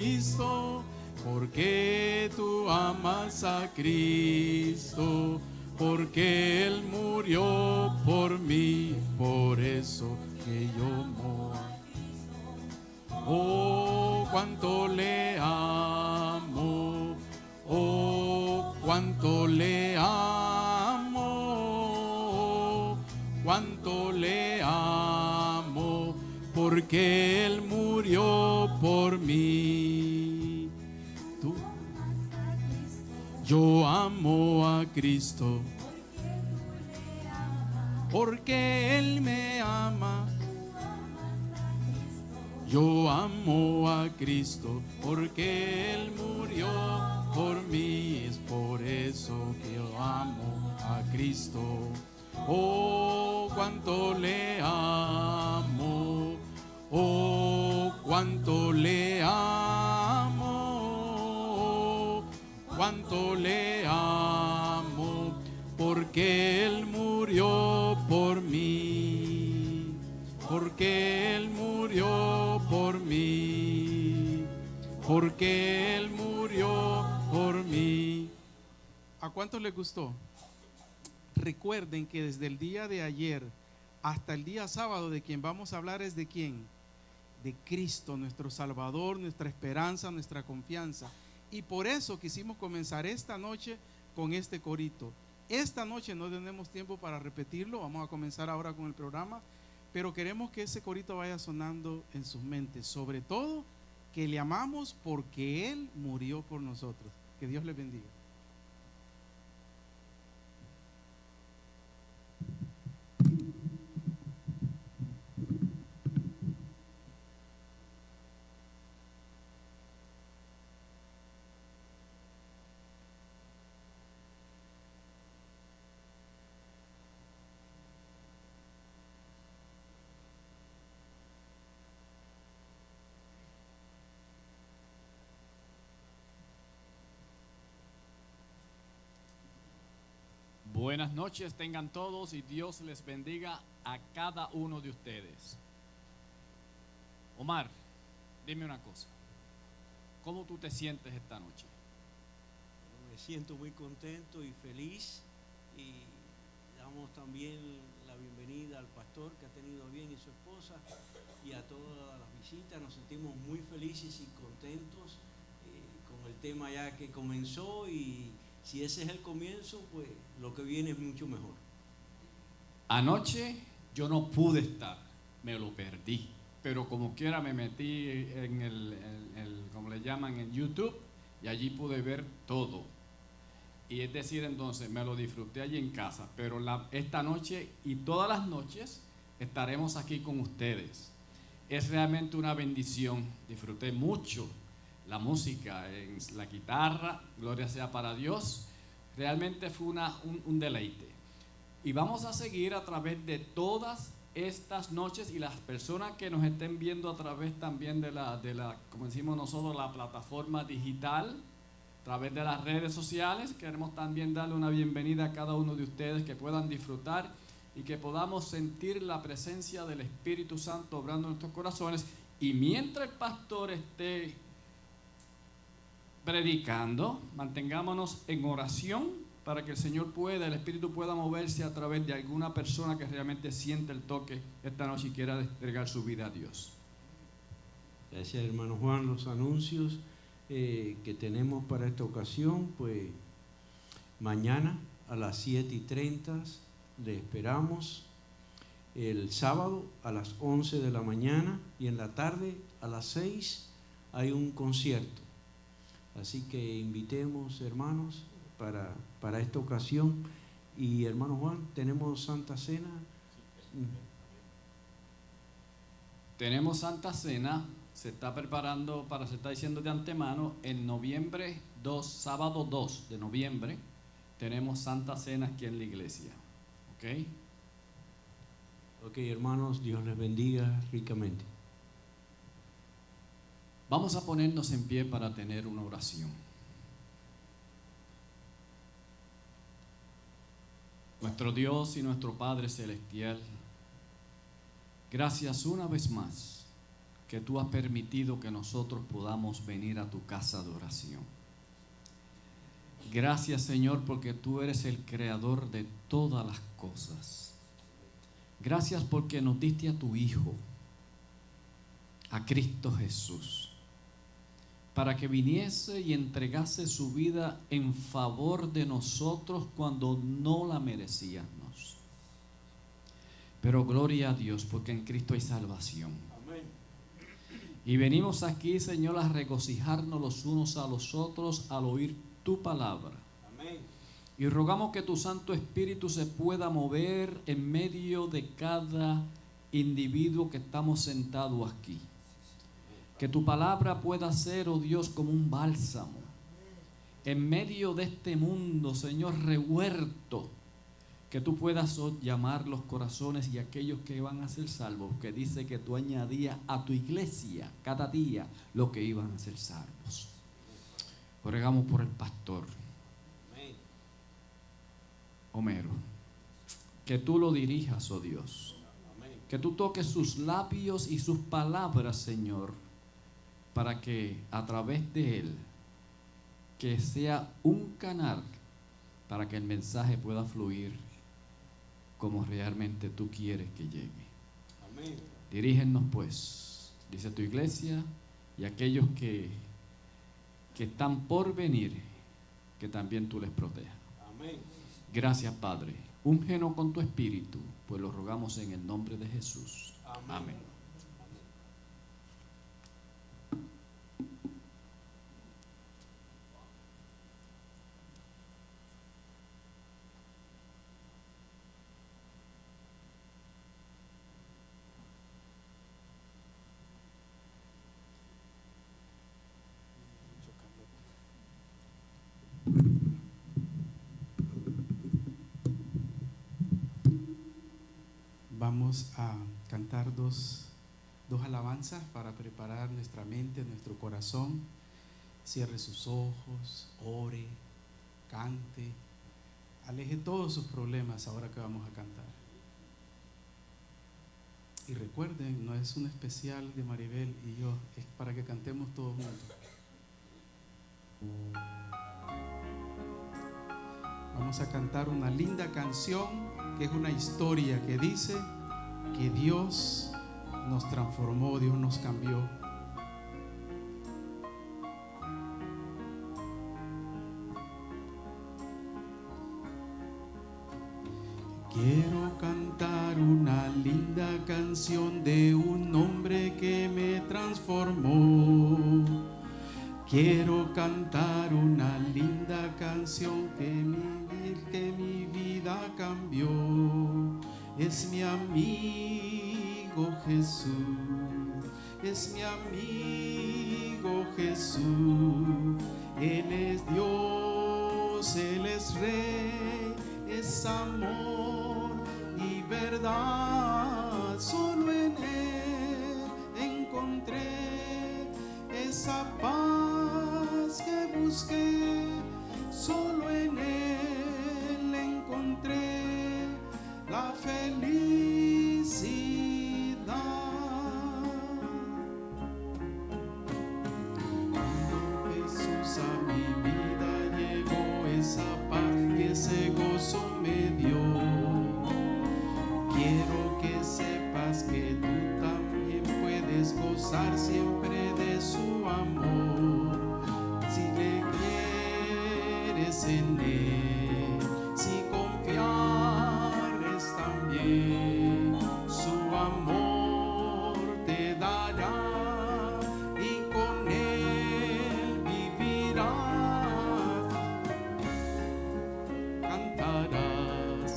Cristo, porque tú amas a Cristo, porque Él murió por mí, por eso que yo amo a Cristo. Oh, cuánto le amo, oh, cuánto le amo, cuánto le amo, porque Él murió por mí. Tú, yo amo a Cristo, porque Él me ama. Yo amo a Cristo, porque Él murió por mí. Es por eso que yo amo a Cristo. Oh, cuánto le amo. Oh, cuánto le amo. Cuánto le amo, porque Él murió por mí. Porque Él murió por mí. Porque Él murió por mí. ¿A cuántos les gustó? Recuerden que desde el día de ayer hasta el día sábado, de quien vamos a hablar es de quién. De Cristo, nuestro Salvador, nuestra esperanza, nuestra confianza. Y por eso quisimos comenzar esta noche con este corito. Esta noche no tenemos tiempo para repetirlo, vamos a comenzar ahora con el programa, pero queremos que ese corito vaya sonando en sus mentes, sobre todo que le amamos porque Él murió por nosotros. Que Dios les bendiga. Buenas noches tengan todos y Dios les bendiga a cada uno de ustedes. Omar, dime una cosa. ¿Cómo tú te sientes esta noche? Me siento muy contento y feliz, y damos también la bienvenida al pastor que ha tenido bien y su esposa, y a todas las visitas. Nos sentimos muy felices y contentos con el tema ya que comenzó, y si ese es el comienzo, pues lo que viene es mucho mejor. Anoche yo no pude estar, me lo perdí, pero como quiera me metí en el como le llaman, en YouTube, y allí pude ver todo. Y es decir, entonces me lo disfruté allí en casa, pero esta noche y todas las noches estaremos aquí con ustedes. Es realmente una bendición, disfruté mucho la música, en la guitarra, gloria sea para Dios. Realmente fue un deleite. Y vamos a seguir a través de todas estas noches, y las personas que nos estén viendo a través también de la como decimos nosotros, la plataforma digital, a través de las redes sociales. Queremos también darle una bienvenida a cada uno de ustedes, que puedan disfrutar y que podamos sentir la presencia del Espíritu Santo obrando en nuestros corazones. Y mientras el pastor esté predicando, mantengámonos en oración para que el Señor pueda, el Espíritu pueda moverse a través de alguna persona que realmente siente el toque esta noche y quiera entregar su vida a Dios. Gracias, hermano Juan. Los anuncios que tenemos para esta ocasión, pues mañana a las 7:30 le esperamos. El sábado a las 11 de la mañana, y en la tarde a las 6 hay un concierto. Así que invitemos, hermanos, para esta ocasión. Y hermano Juan, ¿tenemos Santa Cena? Tenemos Santa Cena, se está preparando, se está diciendo de antemano, en noviembre 2, sábado 2 de noviembre, tenemos Santa Cena aquí en la iglesia. ¿Ok? Ok, hermanos, Dios les bendiga ricamente. Vamos a ponernos en pie para tener una oración. Nuestro Dios y nuestro Padre Celestial, gracias una vez más que tú has permitido que nosotros podamos venir a tu casa de oración. Gracias, Señor, porque tú eres el creador de todas las cosas. Gracias porque nos diste a tu Hijo, a Cristo Jesús, para que viniese y entregase su vida en favor de nosotros cuando no la merecíamos. Pero gloria a Dios, porque en Cristo hay salvación. Amén. Y venimos aquí, Señor, a regocijarnos los unos a los otros al oír tu palabra. Amén. Y rogamos que tu Santo Espíritu se pueda mover en medio de cada individuo que estamos sentados aquí. Que tu palabra pueda ser, oh Dios, como un bálsamo en medio de este mundo, Señor, revuelto. Que tú puedas llamar los corazones y aquellos que van a ser salvos, que dice que tú añadías a tu iglesia cada día lo que iban a ser salvos. Oramos por el pastor Homero, que tú lo dirijas, oh Dios, que tú toques sus labios y sus palabras, Señor, para que a través de él, que sea un canal para que el mensaje pueda fluir como realmente tú quieres que llegue. Amén. Dirígenos pues, dice tu iglesia, y aquellos que están por venir, que también tú les protejas. Amén. Gracias, Padre. Úngenos con tu Espíritu, pues lo rogamos en el nombre de Jesús. Amén. Amén. Vamos a cantar dos alabanzas para preparar nuestra mente, nuestro corazón. Cierre sus ojos, ore, cante, aleje todos sus problemas ahora que vamos a cantar. Y recuerden, no es un especial de Maribel y yo, es para que cantemos todos juntos. Vamos a cantar una linda canción que es una historia que dice que Dios nos transformó, Dios nos cambió. Quiero cantar una linda canción de un hombre que me transformó. Quiero cantar una linda canción que mi vida cambió. Es mi amigo Jesús, es mi amigo Jesús. Él es Dios, Él es Rey, es amor y verdad. Solo en Él encontré esa paz que busqué. Solo en Él encontré la felicidad. Cuando Jesús a mi vida llegó, esa paz y ese gozo me dio. Quiero que sepas que tú también puedes gozar siempre de su amor. Si le quieres en Él, si confiares también, su amor te dará y con Él vivirás. Cantarás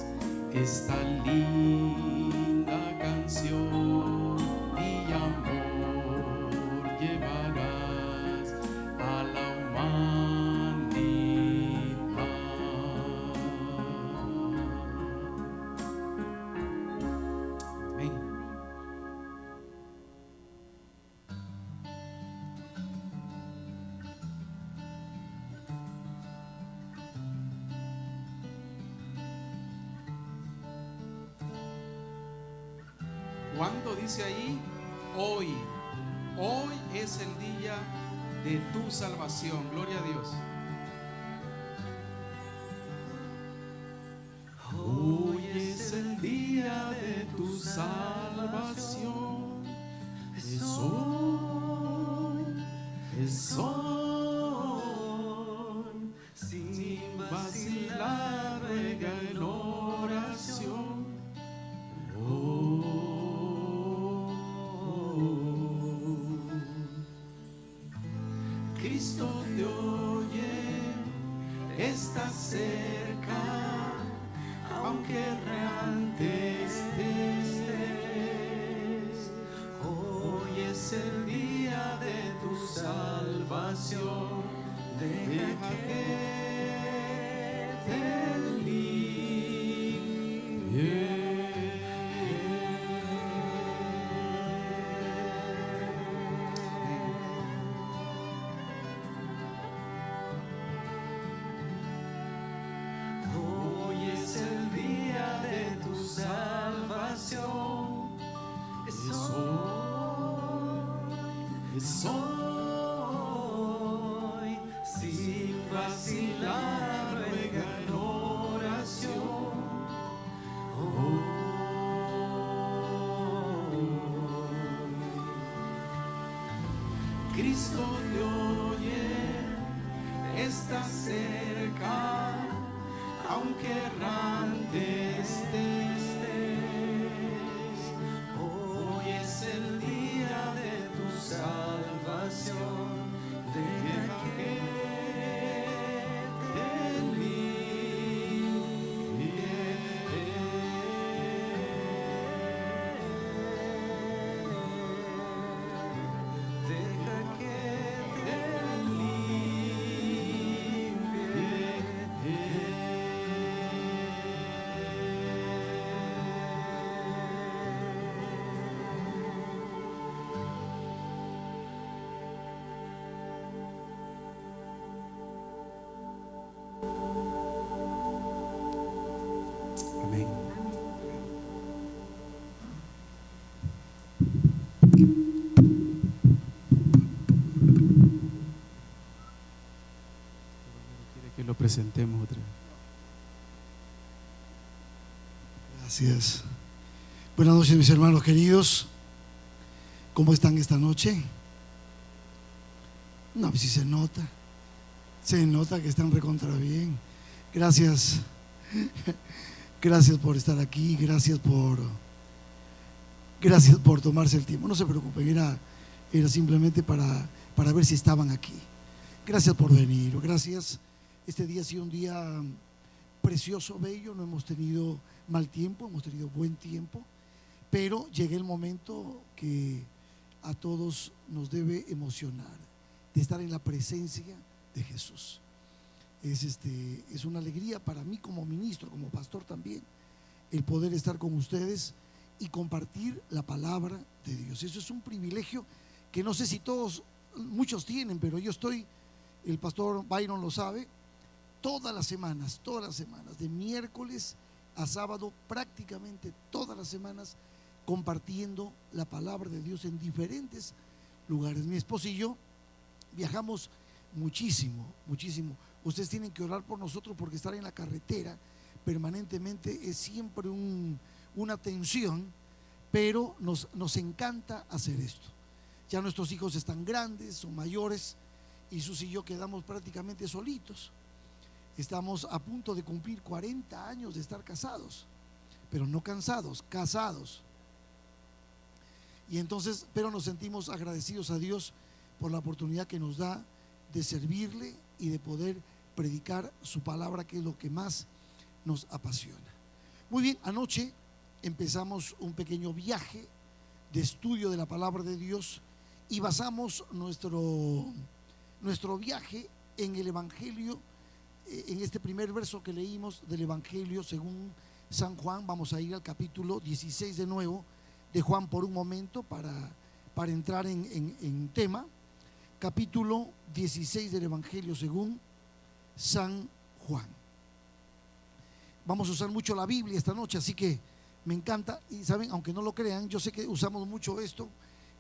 esta linda canción y amor llevarás a la humanidad. Amén. ¿Cuándo dice ahí? Hoy. Hoy es el día de tu salvación. Gloria a Dios. Hoy es el día de tu salvación. Es hoy, sin vacilar, ruega en oración. Cristo te oye, está cerca, aunque errante estés. Hoy es el día de tu salvación. Deja que te limpie. Es hoy, sin vacilar, ruega en oración. Cristo te oye, está cerca, aunque errante estés. Hoy es el día de tu salvación. Deja que te limpie. Deja que te Amén. Quiere que lo presentemos otra vez. Gracias. Buenas noches, mis hermanos queridos. ¿Cómo están esta noche? No, pues sí se nota que están recontra bien. Gracias. Gracias por estar aquí, gracias por tomarse el tiempo. No se preocupen, era simplemente para ver si estaban aquí. Gracias por venir, gracias. Este día ha sido un día precioso, bello, no hemos tenido mal tiempo, hemos tenido buen tiempo, pero llega el momento que a todos nos debe emocionar de estar en la presencia de Jesús. Es una alegría para mí como ministro, como pastor también, el poder estar con ustedes y compartir la palabra de Dios. Eso es un privilegio que no sé si muchos tienen, pero yo estoy, el pastor Byron lo sabe, todas las semanas, de miércoles a sábado, prácticamente todas las semanas, compartiendo la palabra de Dios en diferentes lugares. Mi esposo y yo viajamos muchísimo. Ustedes tienen que orar por nosotros porque estar en la carretera permanentemente es siempre una tensión, pero nos encanta hacer esto. Ya nuestros hijos están grandes, son mayores, y Sus y yo quedamos prácticamente solitos. Estamos a punto de cumplir 40 años de estar casados, pero no cansados, casados. Y entonces, pero nos sentimos agradecidos a Dios por la oportunidad que nos da de servirle y de poder predicar su palabra, que es lo que más nos apasiona. Muy bien, anoche empezamos un pequeño viaje de estudio de la palabra de Dios y basamos nuestro viaje en el Evangelio, en este primer verso que leímos del Evangelio según San Juan. Vamos a ir al capítulo 16 de nuevo de Juan por un momento para entrar en tema. Capítulo 16 del Evangelio según San Juan. Vamos a usar mucho la Biblia esta noche, así que me encanta. Y saben, aunque no lo crean, yo sé que usamos mucho esto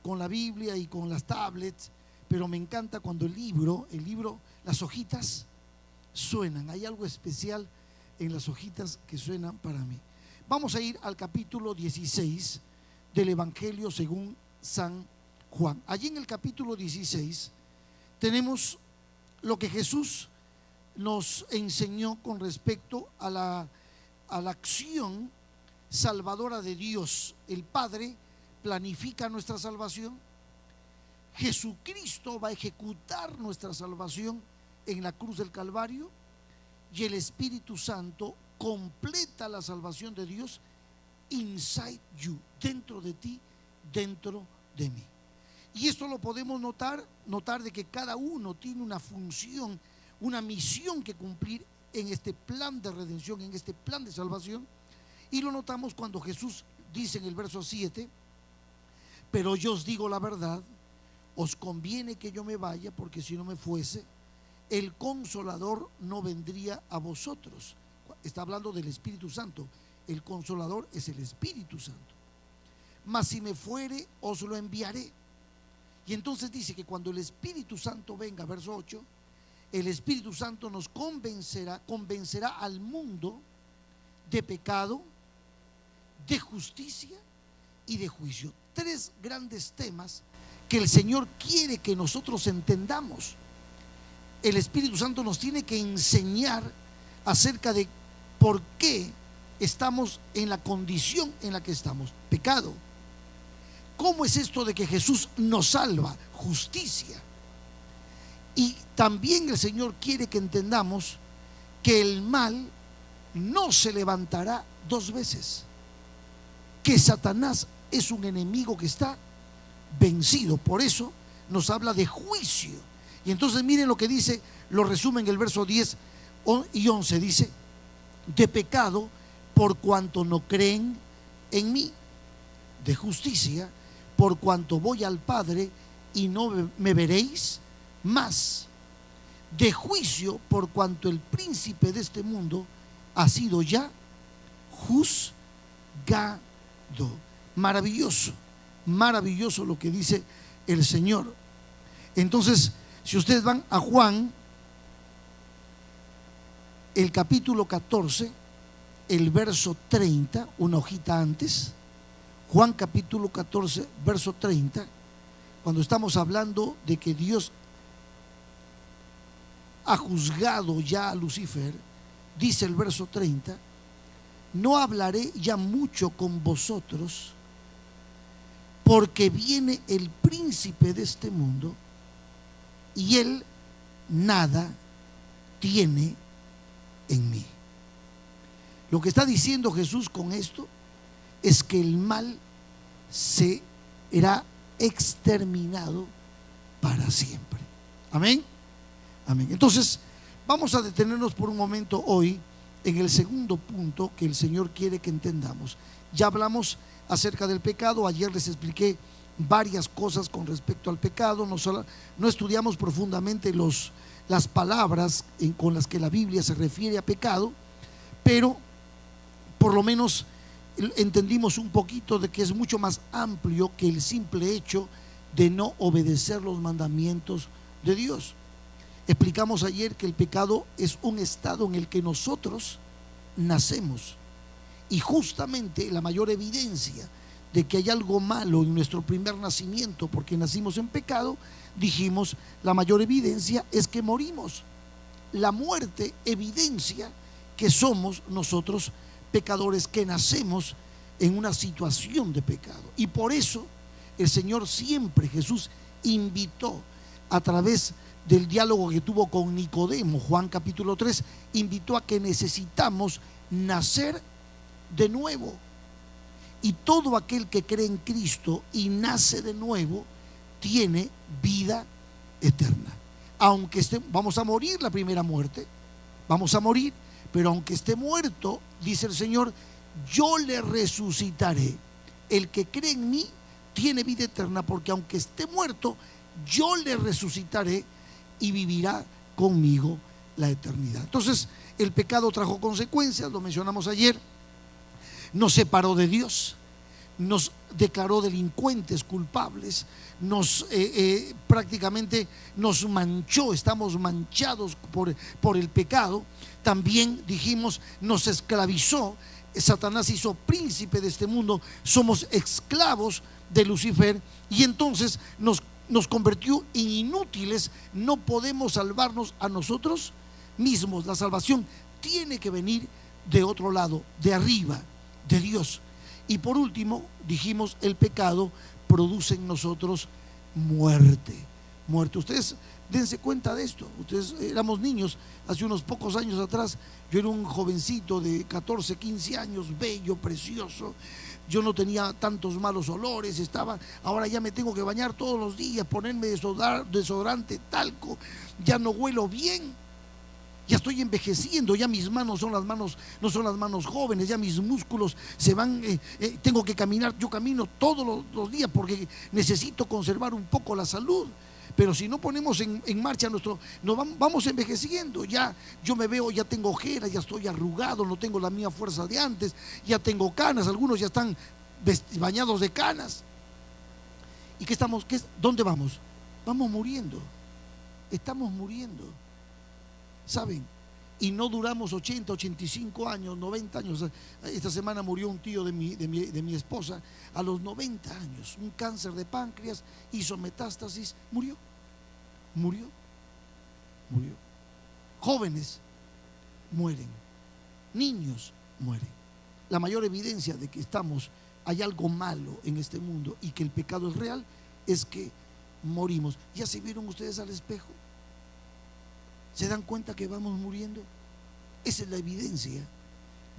con la Biblia y con las tablets, pero me encanta cuando el libro, las hojitas suenan. Hay algo especial en las hojitas que suenan para mí. Vamos a ir al capítulo 16 del Evangelio según San Juan. Allí en el capítulo 16 tenemos lo que Jesús nos enseñó con respecto a la acción salvadora de Dios. El Padre planifica nuestra salvación. Jesucristo va a ejecutar nuestra salvación en la cruz del Calvario, y el Espíritu Santo completa la salvación de Dios inside you, dentro de ti, dentro de mí. Y esto lo podemos notar de que cada uno tiene una función, una misión que cumplir en este plan de redención, en este plan de salvación. Y lo notamos cuando Jesús dice en el verso 7: pero yo os digo la verdad, os conviene que yo me vaya, porque si no me fuese, el Consolador no vendría a vosotros. Está hablando del Espíritu Santo. El Consolador es el Espíritu Santo. Mas si me fuere, os lo enviaré. Y entonces dice que cuando el Espíritu Santo venga, verso 8, el Espíritu Santo nos convencerá al mundo de pecado, de justicia y de juicio. Tres grandes temas que el Señor quiere que nosotros entendamos. El Espíritu Santo nos tiene que enseñar acerca de por qué estamos en la condición en la que estamos. Pecado. ¿Cómo es esto de que Jesús nos salva? Justicia. Y también el Señor quiere que entendamos que el mal no se levantará dos veces, que Satanás es un enemigo que está vencido. Por eso nos habla de juicio. Y entonces miren lo que dice, lo resume en el verso 10 y 11, dice: de pecado, por cuanto no creen en mí; de justicia, por cuanto voy al Padre y no me veréis más; de juicio, por cuanto el príncipe de este mundo ha sido ya juzgado. Maravilloso, maravilloso lo que dice el Señor. Entonces, si ustedes van a Juan, el capítulo 14, el verso 30, una hojita antes, Juan capítulo 14, verso 30, cuando estamos hablando de que Dios ha juzgado ya a Lucifer, dice el verso 30: no hablaré ya mucho con vosotros, porque viene el príncipe de este mundo, y él nada tiene en mí. Lo que está diciendo Jesús con esto es que el mal será exterminado para siempre. Amén. Amén. Entonces, vamos a detenernos por un momento hoy en el segundo punto que el Señor quiere que entendamos. Ya hablamos acerca del pecado. Ayer les expliqué varias cosas con respecto al pecado. No estudiamos profundamente las palabras con las que la Biblia se refiere a pecado, pero por lo menos entendimos un poquito de que es mucho más amplio que el simple hecho de no obedecer los mandamientos de Dios. Explicamos ayer que el pecado es un estado en el que nosotros nacemos, y justamente la mayor evidencia de que hay algo malo en nuestro primer nacimiento, porque nacimos en pecado, dijimos, la mayor evidencia es que morimos. La muerte evidencia que somos nosotros pecadores, que nacemos en una situación de pecado. Y por eso el Señor siempre, Jesús, invitó a través del diálogo que tuvo con Nicodemo, Juan capítulo 3, invitó a que necesitamos nacer de nuevo. Y todo aquel que cree en Cristo y nace de nuevo tiene vida eterna. Aunque vamos a morir la primera muerte, vamos a morir, pero aunque esté muerto, dice el Señor, yo le resucitaré. El que cree en mí tiene vida eterna, porque aunque esté muerto, yo le resucitaré y vivirá conmigo la eternidad. Entonces, el pecado trajo consecuencias, lo mencionamos ayer. Nos separó de Dios, nos declaró delincuentes, culpables, prácticamente nos manchó, estamos manchados por el pecado. También dijimos, nos esclavizó. Satanás hizo príncipe de este mundo, somos esclavos de Lucifer, y entonces nos convirtió en inútiles. No podemos salvarnos a nosotros mismos. La salvación tiene que venir de otro lado, de arriba, de Dios. Y por último dijimos, el pecado produce en nosotros muerte. Ustedes dense cuenta de esto. Ustedes éramos niños hace unos pocos años atrás. Yo era un jovencito de 14, 15 años, bello, precioso. Yo no tenía tantos malos olores, ahora ya me tengo que bañar todos los días, ponerme desodorante, talco, ya no huelo bien, ya estoy envejeciendo, ya mis manos no son las manos jóvenes, ya mis músculos se van, tengo que caminar, yo camino todos los días porque necesito conservar un poco la salud. Pero si no ponemos en marcha vamos envejeciendo. Ya yo me veo, ya tengo ojeras, ya estoy arrugado, no tengo la misma fuerza de antes, ya tengo canas, algunos ya están bañados de canas. ¿Y dónde vamos? Vamos muriendo, estamos muriendo, ¿saben? Y no duramos 80, 85 años, 90 años. Esta semana murió un tío de mi esposa a los 90 años, un cáncer de páncreas, hizo metástasis, murió. Jóvenes mueren, niños mueren. La mayor evidencia de que hay algo malo en este mundo y que el pecado es real es que morimos. ¿Ya se vieron ustedes al espejo? ¿Se dan cuenta que vamos muriendo? Esa es la evidencia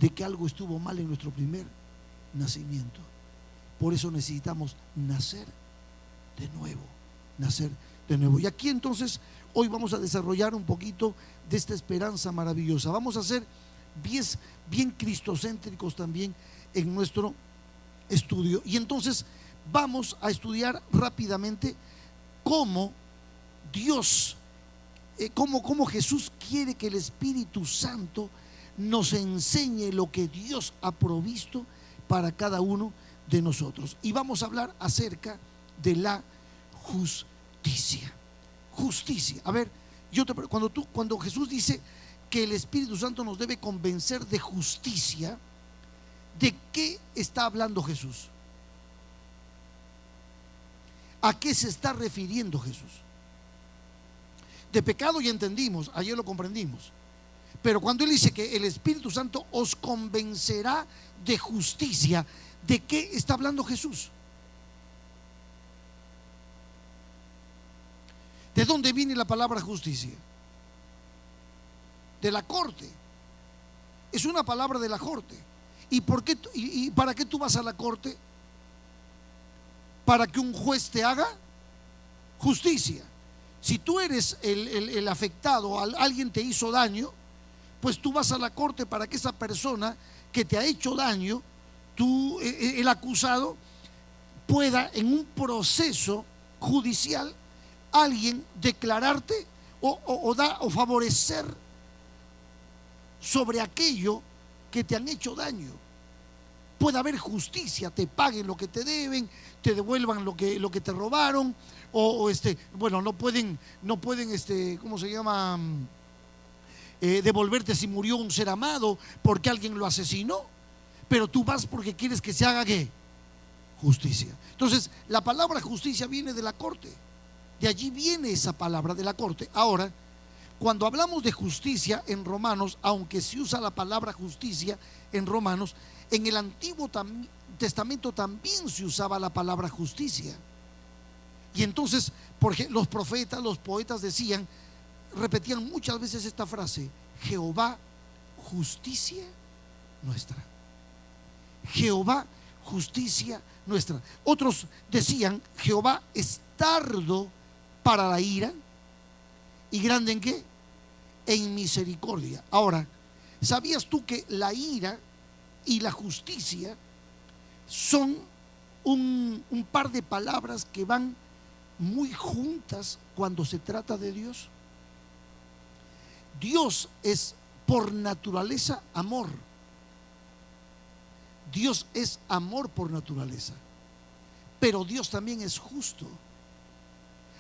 de que algo estuvo mal en nuestro primer nacimiento. Por eso necesitamos nacer de nuevo. Y aquí entonces hoy vamos a desarrollar un poquito de esta esperanza maravillosa. Vamos a ser bien cristocéntricos también en nuestro estudio. Y entonces vamos a estudiar rápidamente cómo Dios, cómo Jesús quiere que el Espíritu Santo nos enseñe lo que Dios ha provisto para cada uno de nosotros. Y vamos a hablar acerca de la justicia. A ver, cuando Jesús dice que el Espíritu Santo nos debe convencer de justicia, ¿de qué está hablando Jesús? ¿A qué se está refiriendo Jesús? De pecado ya entendimos, ayer lo comprendimos. Pero cuando Él dice que el Espíritu Santo os convencerá de justicia, ¿de qué está hablando Jesús? ¿De dónde viene la palabra justicia? De la corte. Es una palabra de la corte. ¿Y para qué tú vas a la corte? Para que un juez te haga justicia. Si tú eres el afectado, alguien te hizo daño, pues tú vas a la corte para que esa persona que te ha hecho daño, el acusado, pueda en un proceso judicial alguien declararte o favorecer sobre aquello que te han hecho daño. Puede haber justicia, te paguen lo que te deben, te devuelvan lo que te robaron, no pueden, ¿cómo se llama? Devolverte si murió un ser amado porque alguien lo asesinó, pero tú vas porque quieres que se haga ¿qué? Justicia. Entonces la palabra justicia viene de la corte, de allí viene esa palabra de la corte. Ahora, cuando hablamos de justicia en Romanos, aunque se usa la palabra justicia en Romanos, en el Antiguo Testamento también se usaba la palabra justicia. Y entonces, porque los profetas, los poetas repetían muchas veces esta frase: Jehová, justicia nuestra. Jehová, justicia nuestra. Otros decían: Jehová es tardo para la ira y grande ¿en qué? En misericordia. Ahora, ¿sabías tú que la ira y la justicia son un par de palabras que van muy juntas cuando se trata de Dios? Dios es por naturaleza amor. Dios es amor por naturaleza, pero Dios también es justo.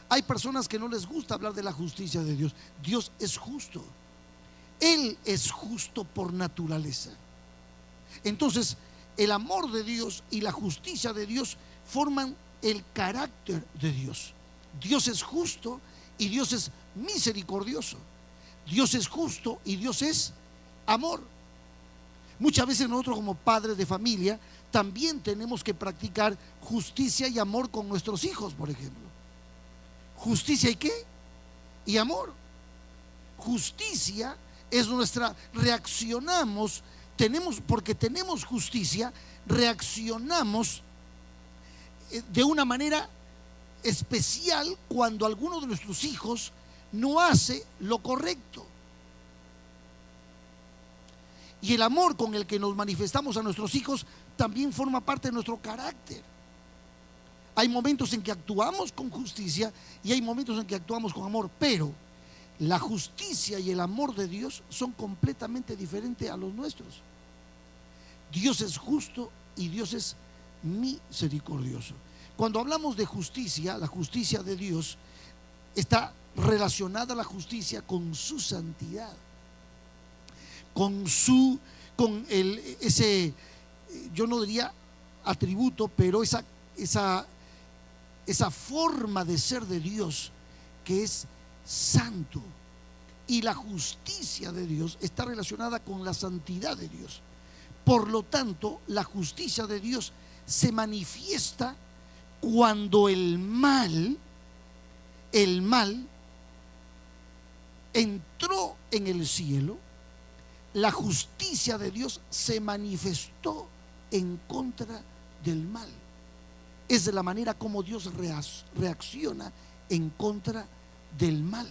Hay personas que no les gusta hablar de la justicia de Dios. Dios es justo. Él es justo por naturaleza. Entonces, el amor de Dios y la justicia de Dios forman el carácter de Dios. Dios es justo y Dios es misericordioso. Dios es justo y Dios es amor. Muchas veces nosotros como padres de familia también tenemos que practicar justicia y amor con nuestros hijos, por ejemplo. ¿Justicia y qué? Y amor. Justicia es nuestra, reaccionamos, porque tenemos justicia, reaccionamos de una manera especial cuando alguno de nuestros hijos no hace lo correcto. Y el amor con el que nos manifestamos a nuestros hijos también forma parte de nuestro carácter. Hay momentos en que actuamos con justicia y hay momentos en que actuamos con amor, pero la justicia y el amor de Dios son completamente diferentes a los nuestros. Dios es justo y Dios es misericordioso. Cuando hablamos de justicia, la justicia de Dios está relacionada a la justicia con su santidad, ese, yo no diría atributo, pero esa forma de ser de Dios que es santo. Y la justicia de Dios está relacionada con la santidad de Dios. Por lo tanto, la justicia de Dios se manifiesta cuando el mal entró en el cielo. La justicia de Dios se manifestó en contra del mal. Es de la manera como Dios reacciona en contra del mal.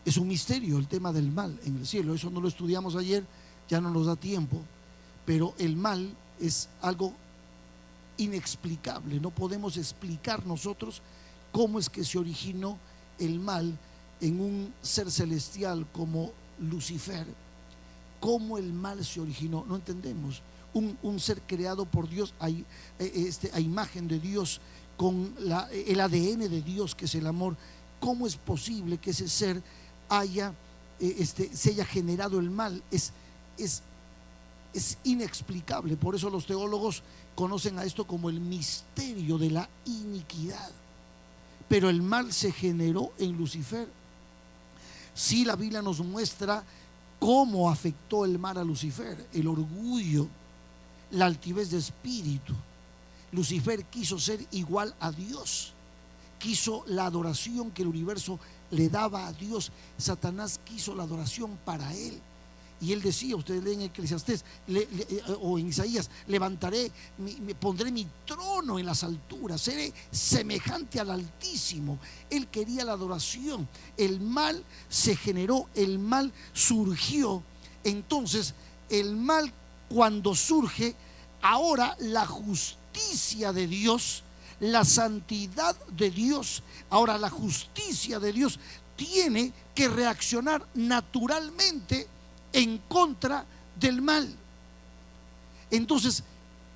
Es un misterio el tema del mal en el cielo. Eso no lo estudiamos ayer, ya no nos da tiempo. Pero el mal es algo inexplicable. No podemos explicar nosotros cómo es que se originó el mal en un ser celestial como Lucifer. Cómo el mal se originó, no entendemos. Un ser creado por Dios a imagen de Dios, con el ADN de Dios, que es el amor. ¿Cómo es posible que ese ser se haya generado el mal? Es inexplicable. Por eso los teólogos conocen a esto como el misterio de la iniquidad. Pero el mal se generó en Lucifer. Sí, la Biblia nos muestra cómo afectó el mal a Lucifer: el orgullo, la altivez de espíritu. Lucifer quiso ser igual a Dios, quiso la adoración que el universo le daba a Dios. Satanás quiso la adoración para él. Y él decía, ustedes leen en Eclesiastés o en Isaías: pondré mi trono en las alturas, seré semejante al Altísimo. Él quería la adoración. El mal se generó, el mal surgió. Entonces, el mal, cuando surge, ahora la justicia de Dios, la santidad de Dios, ahora la justicia de Dios tiene que reaccionar naturalmente en contra del mal. Entonces,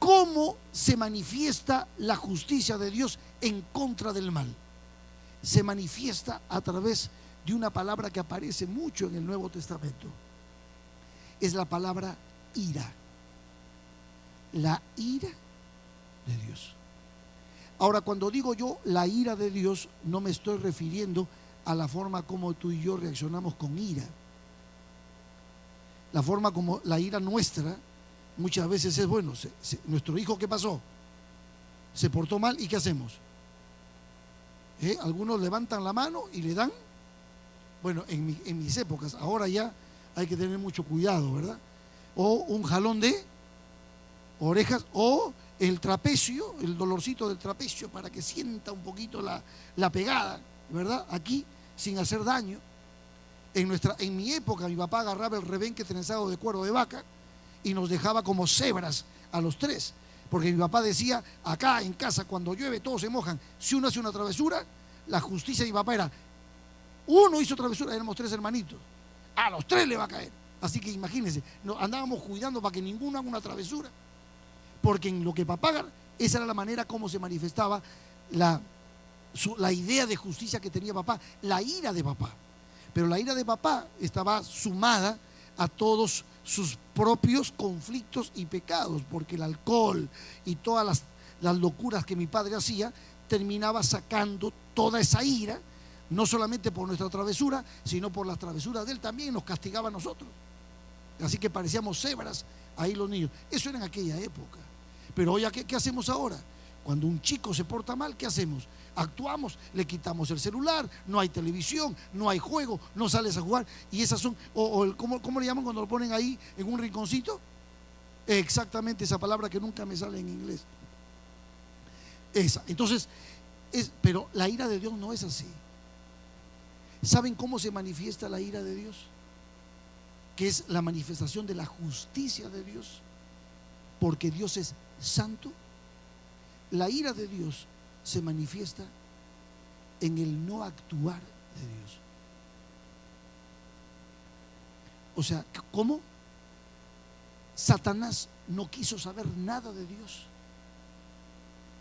¿cómo se manifiesta la justicia de Dios en contra del mal? Se manifiesta a través de una palabra que aparece mucho en el Nuevo Testamento. Es la palabra ira. La ira de Dios. Ahora, cuando digo yo la ira de Dios, no me estoy refiriendo a la forma como tú y yo reaccionamos con ira. La forma como la ira nuestra muchas veces es, bueno, nuestro hijo, ¿qué pasó? Se portó mal, ¿y qué hacemos? Algunos levantan la mano y le dan, bueno, en mis épocas, ahora ya hay que tener mucho cuidado, ¿verdad? O un jalón de orejas, o el trapecio, el dolorcito del trapecio, para que sienta un poquito la pegada, ¿verdad? Aquí, sin hacer daño. En mi época, mi papá agarraba el rebenque trenzado de cuero de vaca y nos dejaba como cebras a los tres, porque mi papá decía: acá en casa, cuando llueve todos se mojan. Si uno hace una travesura, la justicia de mi papá era: uno hizo travesura, éramos tres hermanitos, a los tres le va a caer. Así que imagínense, andábamos cuidando para que ninguno haga una travesura. Porque en lo que papá, esa era la manera como se manifestaba la idea de justicia que tenía papá, la ira de papá. Pero la ira de papá estaba sumada a todos sus propios conflictos y pecados, porque el alcohol y todas las locuras que mi padre hacía terminaba sacando toda esa ira, no solamente por nuestra travesura, sino por las travesuras de él también, nos castigaba a nosotros. Así que parecíamos cebras ahí los niños. Eso era en aquella época. Pero hoy, ¿qué hacemos ahora? Cuando un chico se porta mal, ¿qué hacemos? Actuamos, le quitamos el celular, no hay televisión, no hay juego, no sales a jugar. Y esas son, ¿cómo le llaman cuando lo ponen ahí en un rinconcito? Exactamente esa palabra que nunca me sale en inglés. Esa. Entonces, pero la ira de Dios no es así. ¿Saben cómo se manifiesta la ira de Dios? Que es la manifestación de la justicia de Dios. Porque Dios es santo. La ira de Dios se manifiesta en el no actuar de Dios. O sea, ¿cómo? Satanás no quiso saber nada de Dios.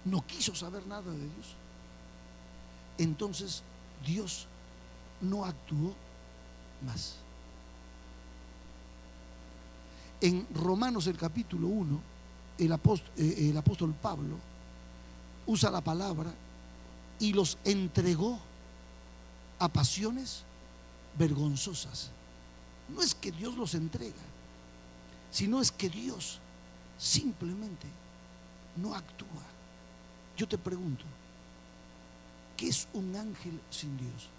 No quiso saber nada de Dios. Entonces Dios no actuó más. En Romanos el capítulo 1, el apóstol Pablo usa la palabra y los entregó a pasiones vergonzosas. No es que Dios los entrega, sino es que Dios simplemente no actúa. Yo te pregunto, ¿qué es un ángel sin Dios?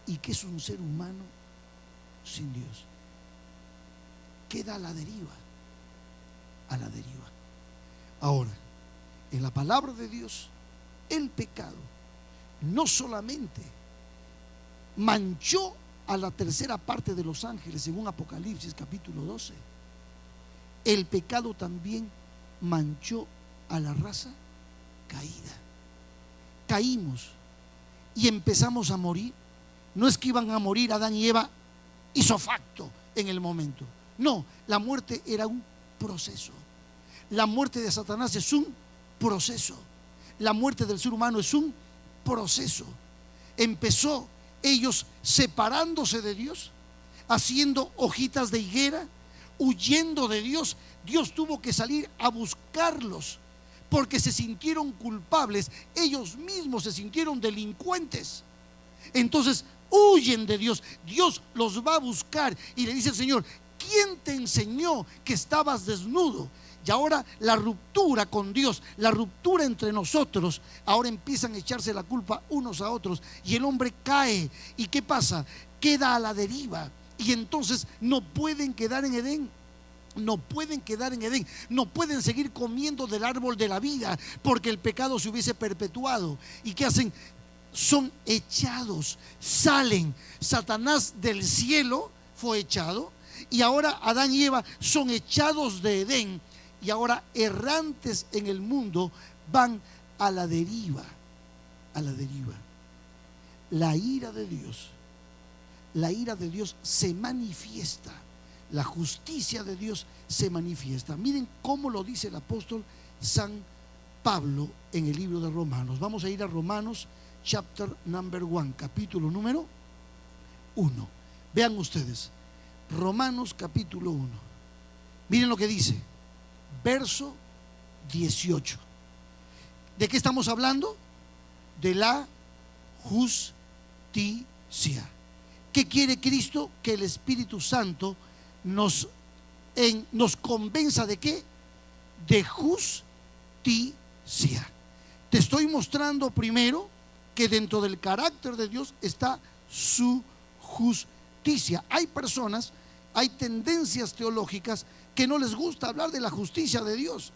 ¿Y qué es un ser humano sin Dios? Queda a la deriva, a la deriva. Ahora, en la palabra de Dios, el pecado no solamente manchó a la tercera parte de los ángeles, según Apocalipsis capítulo 12, el pecado también manchó a la raza caída. Caímos y empezamos a morir. No es que iban a morir Adán y Eva ipso facto en el momento. No, la muerte era un proceso. La muerte de Satanás es un proceso. La muerte del ser humano es un proceso. Empezó ellos separándose de Dios, haciendo hojitas de higuera, huyendo de Dios. Dios tuvo que salir a buscarlos porque se sintieron culpables. Ellos mismos se sintieron delincuentes. Entonces huyen de Dios. Dios los va a buscar y le dice al Señor: ¿quién te enseñó que estabas desnudo? Y ahora la ruptura con Dios, la ruptura entre nosotros, ahora empiezan a echarse la culpa unos a otros y el hombre cae. ¿Y qué pasa? Queda a la deriva y entonces no pueden quedar en Edén. No pueden quedar en Edén, no pueden seguir comiendo del árbol de la vida porque el pecado se hubiese perpetuado. ¿Y qué hacen? Son echados, salen. Satanás del cielo fue echado y ahora Adán y Eva son echados de Edén y ahora errantes en el mundo van a la deriva, a la deriva. La ira de Dios se manifiesta. La justicia de Dios se manifiesta. Miren cómo lo dice el apóstol San Pablo en el libro de Romanos. Vamos a ir a Romanos chapter number 1, capítulo número 1. Vean ustedes, Romanos capítulo 1. Miren lo que dice, verso 18. ¿De qué estamos hablando? De la justicia. ¿Qué quiere Cristo? Que el Espíritu Santo nos convenza de qué? De justicia. Te estoy mostrando primero que dentro del carácter de Dios está su justicia. Hay personas, hay tendencias teológicas que no les gusta hablar de la justicia de Dios.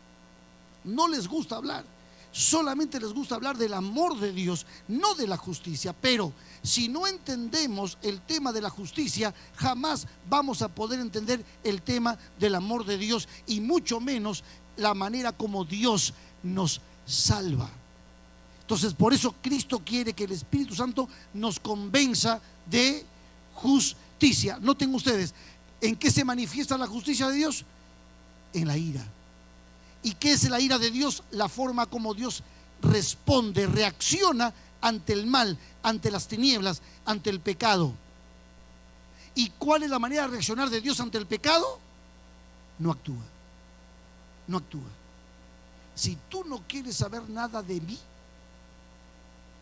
No les gusta hablar. Solamente les gusta hablar del amor de Dios, no de la justicia. Pero si no entendemos el tema de la justicia, jamás vamos a poder entender el tema del amor de Dios y mucho menos la manera como Dios nos salva. Entonces, por eso Cristo quiere que el Espíritu Santo nos convenza de justicia. justicia, noten ustedes, ¿en qué se manifiesta la justicia de Dios? En la ira. ¿Y qué es la ira de Dios? La forma como Dios responde, reacciona ante el mal, ante las tinieblas, ante el pecado. ¿Y cuál es la manera de reaccionar de Dios ante el pecado? No actúa. No actúa. Si tú no quieres saber nada de mí,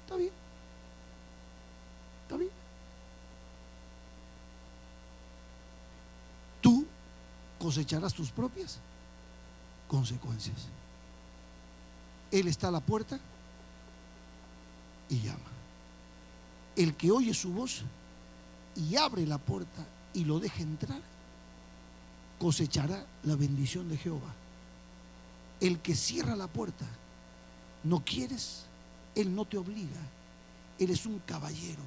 está bien. Está bien. Tú cosecharás tus propias consecuencias. Él está a la puerta y llama. El que oye su voz y abre la puerta y lo deja entrar, cosechará la bendición de Jehová. El que cierra la puerta, no quieres, Él no te obliga. Él es un caballero.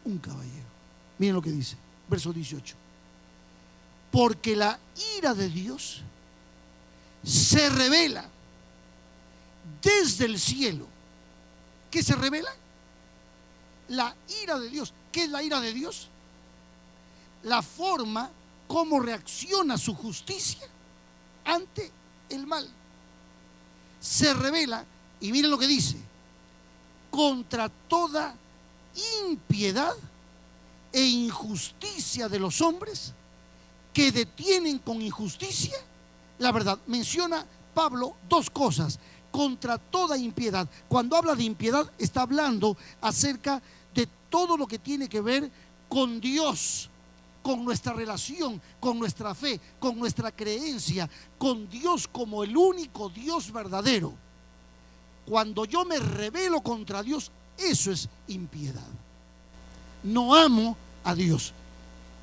Un caballero. Miren lo que dice, verso 18. Porque la ira de Dios se revela desde el cielo. ¿Qué se revela? La ira de Dios. ¿Qué es la ira de Dios? La forma como reacciona su justicia ante el mal. Se revela, y miren lo que dice, contra toda impiedad e injusticia de los hombres que detienen con injusticia la verdad. Menciona Pablo dos cosas: contra toda impiedad. Cuando habla de impiedad, está hablando acerca de todo lo que tiene que ver con Dios, con nuestra relación, con nuestra fe, con nuestra creencia, con Dios como el único Dios verdadero. Cuando yo me rebelo contra Dios, eso es impiedad. No amo a Dios.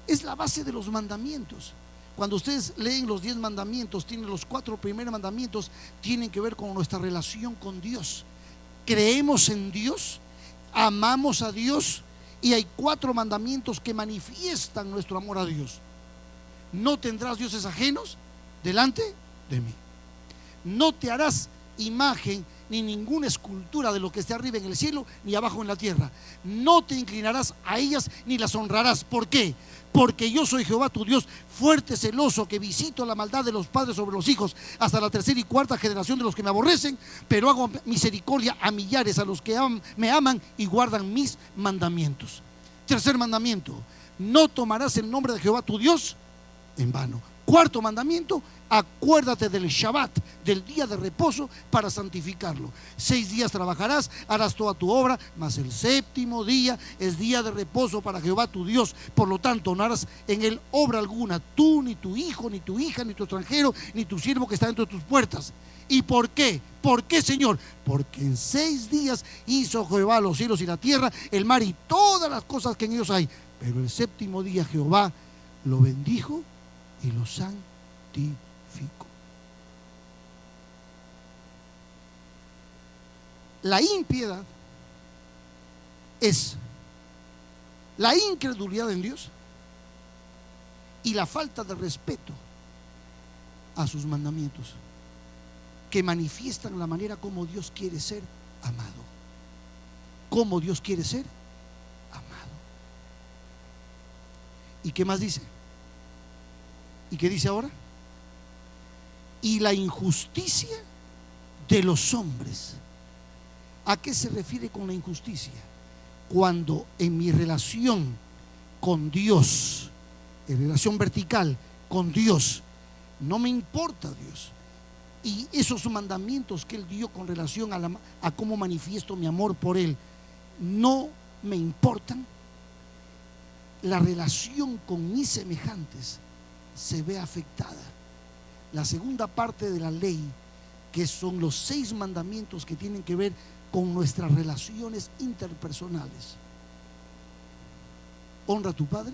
Es la base de los mandamientos. Cuando ustedes leen los 10 mandamientos, tienen los 4 primeros mandamientos, tienen que ver con nuestra relación con Dios. Creemos en Dios, amamos a Dios, y hay 4 mandamientos que manifiestan nuestro amor a Dios. No tendrás dioses ajenos delante de mí. No te harás imagen ni ninguna escultura de lo que esté arriba en el cielo ni abajo en la tierra. No te inclinarás a ellas ni las honrarás. ¿Por qué? Porque yo soy Jehová tu Dios, fuerte, celoso, que visito la maldad de los padres sobre los hijos hasta la 3ª y 4ª generación de los que me aborrecen, pero hago misericordia a millares, a los que me aman y guardan mis mandamientos. Tercer mandamiento: no tomarás el nombre de Jehová tu Dios en vano. Cuarto mandamiento: acuérdate del Shabbat, del día de reposo, para santificarlo. 6 días trabajarás, harás toda tu obra, mas el 7º día es día de reposo para Jehová tu Dios. Por lo tanto, no harás en él obra alguna, tú, ni tu hijo, ni tu hija, ni tu extranjero, ni tu siervo que está dentro de tus puertas. ¿Y por qué? ¿Por qué, Señor? Porque en 6 días hizo Jehová los cielos y la tierra, el mar y todas las cosas que en ellos hay. Pero el 7º día Jehová lo bendijo y lo santificó. La impiedad es la incredulidad en Dios y la falta de respeto a sus mandamientos, que manifiestan la manera como Dios quiere ser amado. Como Dios quiere ser amado. ¿Y qué más dice? ¿Y qué dice ahora? Y la injusticia de los hombres. ¿A qué se refiere con la injusticia? Cuando en mi relación con Dios, en relación vertical con Dios, no me importa Dios, y esos mandamientos que Él dio con relación a cómo manifiesto mi amor por Él no me importan, la relación con mis semejantes se ve afectada. La segunda parte de la ley, que son los 6 mandamientos que tienen que ver con nuestras relaciones interpersonales: honra a tu padre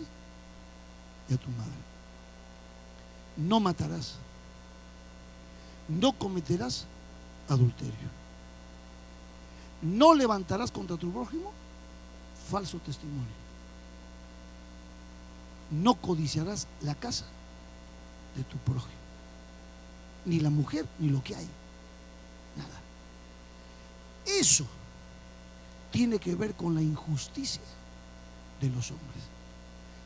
y a tu madre, no matarás, no cometerás adulterio, no levantarás contra tu prójimo falso testimonio, no codiciarás la casa de tu prójimo, ni la mujer, ni lo que hay, nada. Eso tiene que ver con la injusticia de los hombres.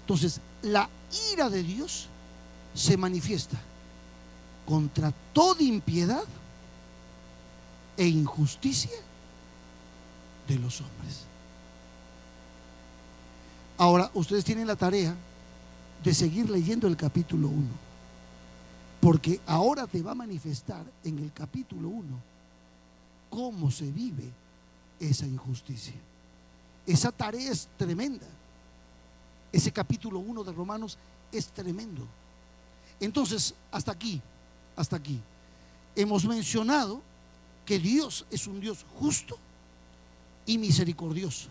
Entonces, la ira de Dios se manifiesta contra toda impiedad e injusticia de los hombres. Ahora, ustedes tienen la tarea de seguir leyendo el capítulo 1, porque ahora te va a manifestar en el capítulo 1 cómo se vive esa injusticia. Esa tarea es tremenda. Ese capítulo 1 de Romanos es tremendo. Entonces, hasta aquí hemos mencionado que Dios es un Dios justo y misericordioso,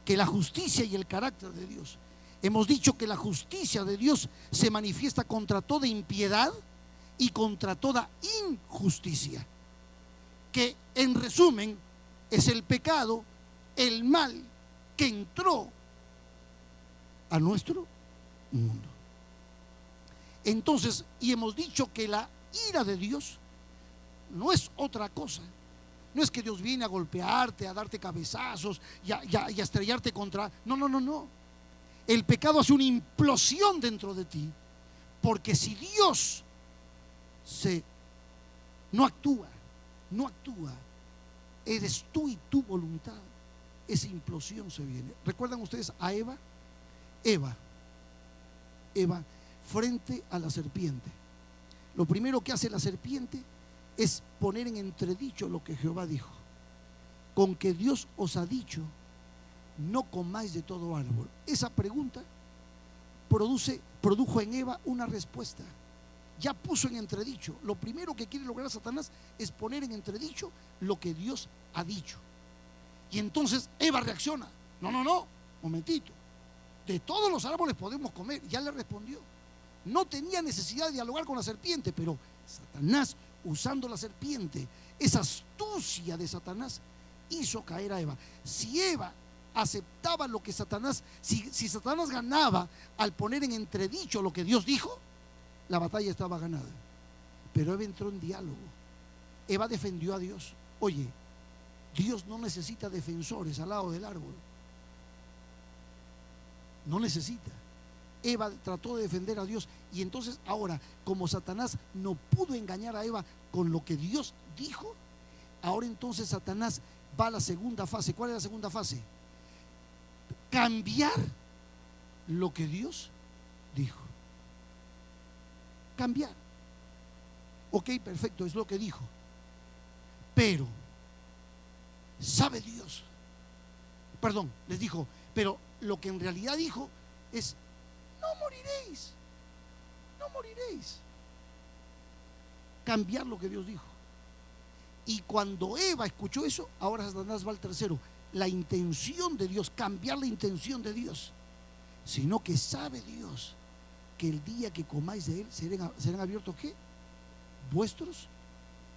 que la justicia y el carácter de Dios, hemos dicho que la justicia de Dios se manifiesta contra toda impiedad y contra toda injusticia, que en resumen es el pecado, el mal que entró a nuestro mundo. Entonces, y hemos dicho que la ira de Dios no es otra cosa. No es que Dios viene a golpearte, a darte cabezazos y a estrellarte contra. No. El pecado hace una implosión dentro de ti, porque si Dios no actúa, eres tú y tu voluntad, esa implosión se viene. ¿Recuerdan ustedes a Eva? Eva, frente a la serpiente, lo primero que hace la serpiente es poner en entredicho lo que Jehová dijo: con que Dios os ha dicho, no comáis de todo árbol. Esa pregunta produjo en Eva una respuesta. Ya puso en entredicho. Lo primero que quiere lograr Satanás es poner en entredicho lo que Dios ha dicho. Y entonces Eva reacciona: no, momentito, de todos los árboles podemos comer. Ya le respondió. No tenía necesidad de dialogar con la serpiente, pero Satanás, usando la serpiente, esa astucia de Satanás, hizo caer a Eva. Si Eva aceptaba lo que Satanás, si Satanás ganaba al poner en entredicho lo que Dios dijo, la batalla estaba ganada. Pero Eva entró en diálogo. Eva defendió a Dios. Oye, Dios no necesita defensores al lado del árbol. No necesita. Eva trató de defender a Dios, y entonces ahora, como Satanás no pudo engañar a Eva con lo que Dios dijo, ahora entonces Satanás va a la segunda fase. ¿Cuál es la segunda fase? Cambiar lo que Dios dijo. Cambiar. Ok, perfecto, es lo que dijo. Pero, sabe Dios. Perdón, les dijo, pero lo que en realidad dijo es: no moriréis, no moriréis. Cambiar lo que Dios dijo. Y cuando Eva escuchó eso, ahora Satanás va al tercero: la intención de Dios, cambiar la intención de Dios. Sino que sabe Dios que el día que comáis de él serán abiertos ¿qué? Vuestros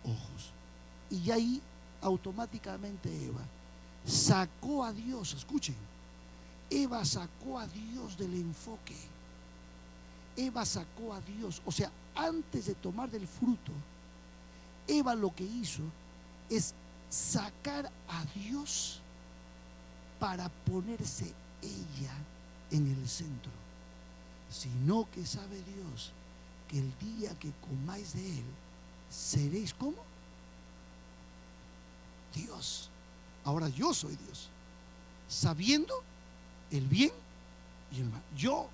ojos. Y ahí automáticamente Eva sacó a Dios. Escuchen, Eva sacó a Dios del enfoque. Eva sacó a Dios. O sea, antes de tomar del fruto, Eva lo que hizo es sacar a Dios para ponerse ella en el centro. Sino que sabe Dios que el día que comáis de él seréis como Dios. Ahora yo soy Dios, sabiendo el bien y el mal. Yo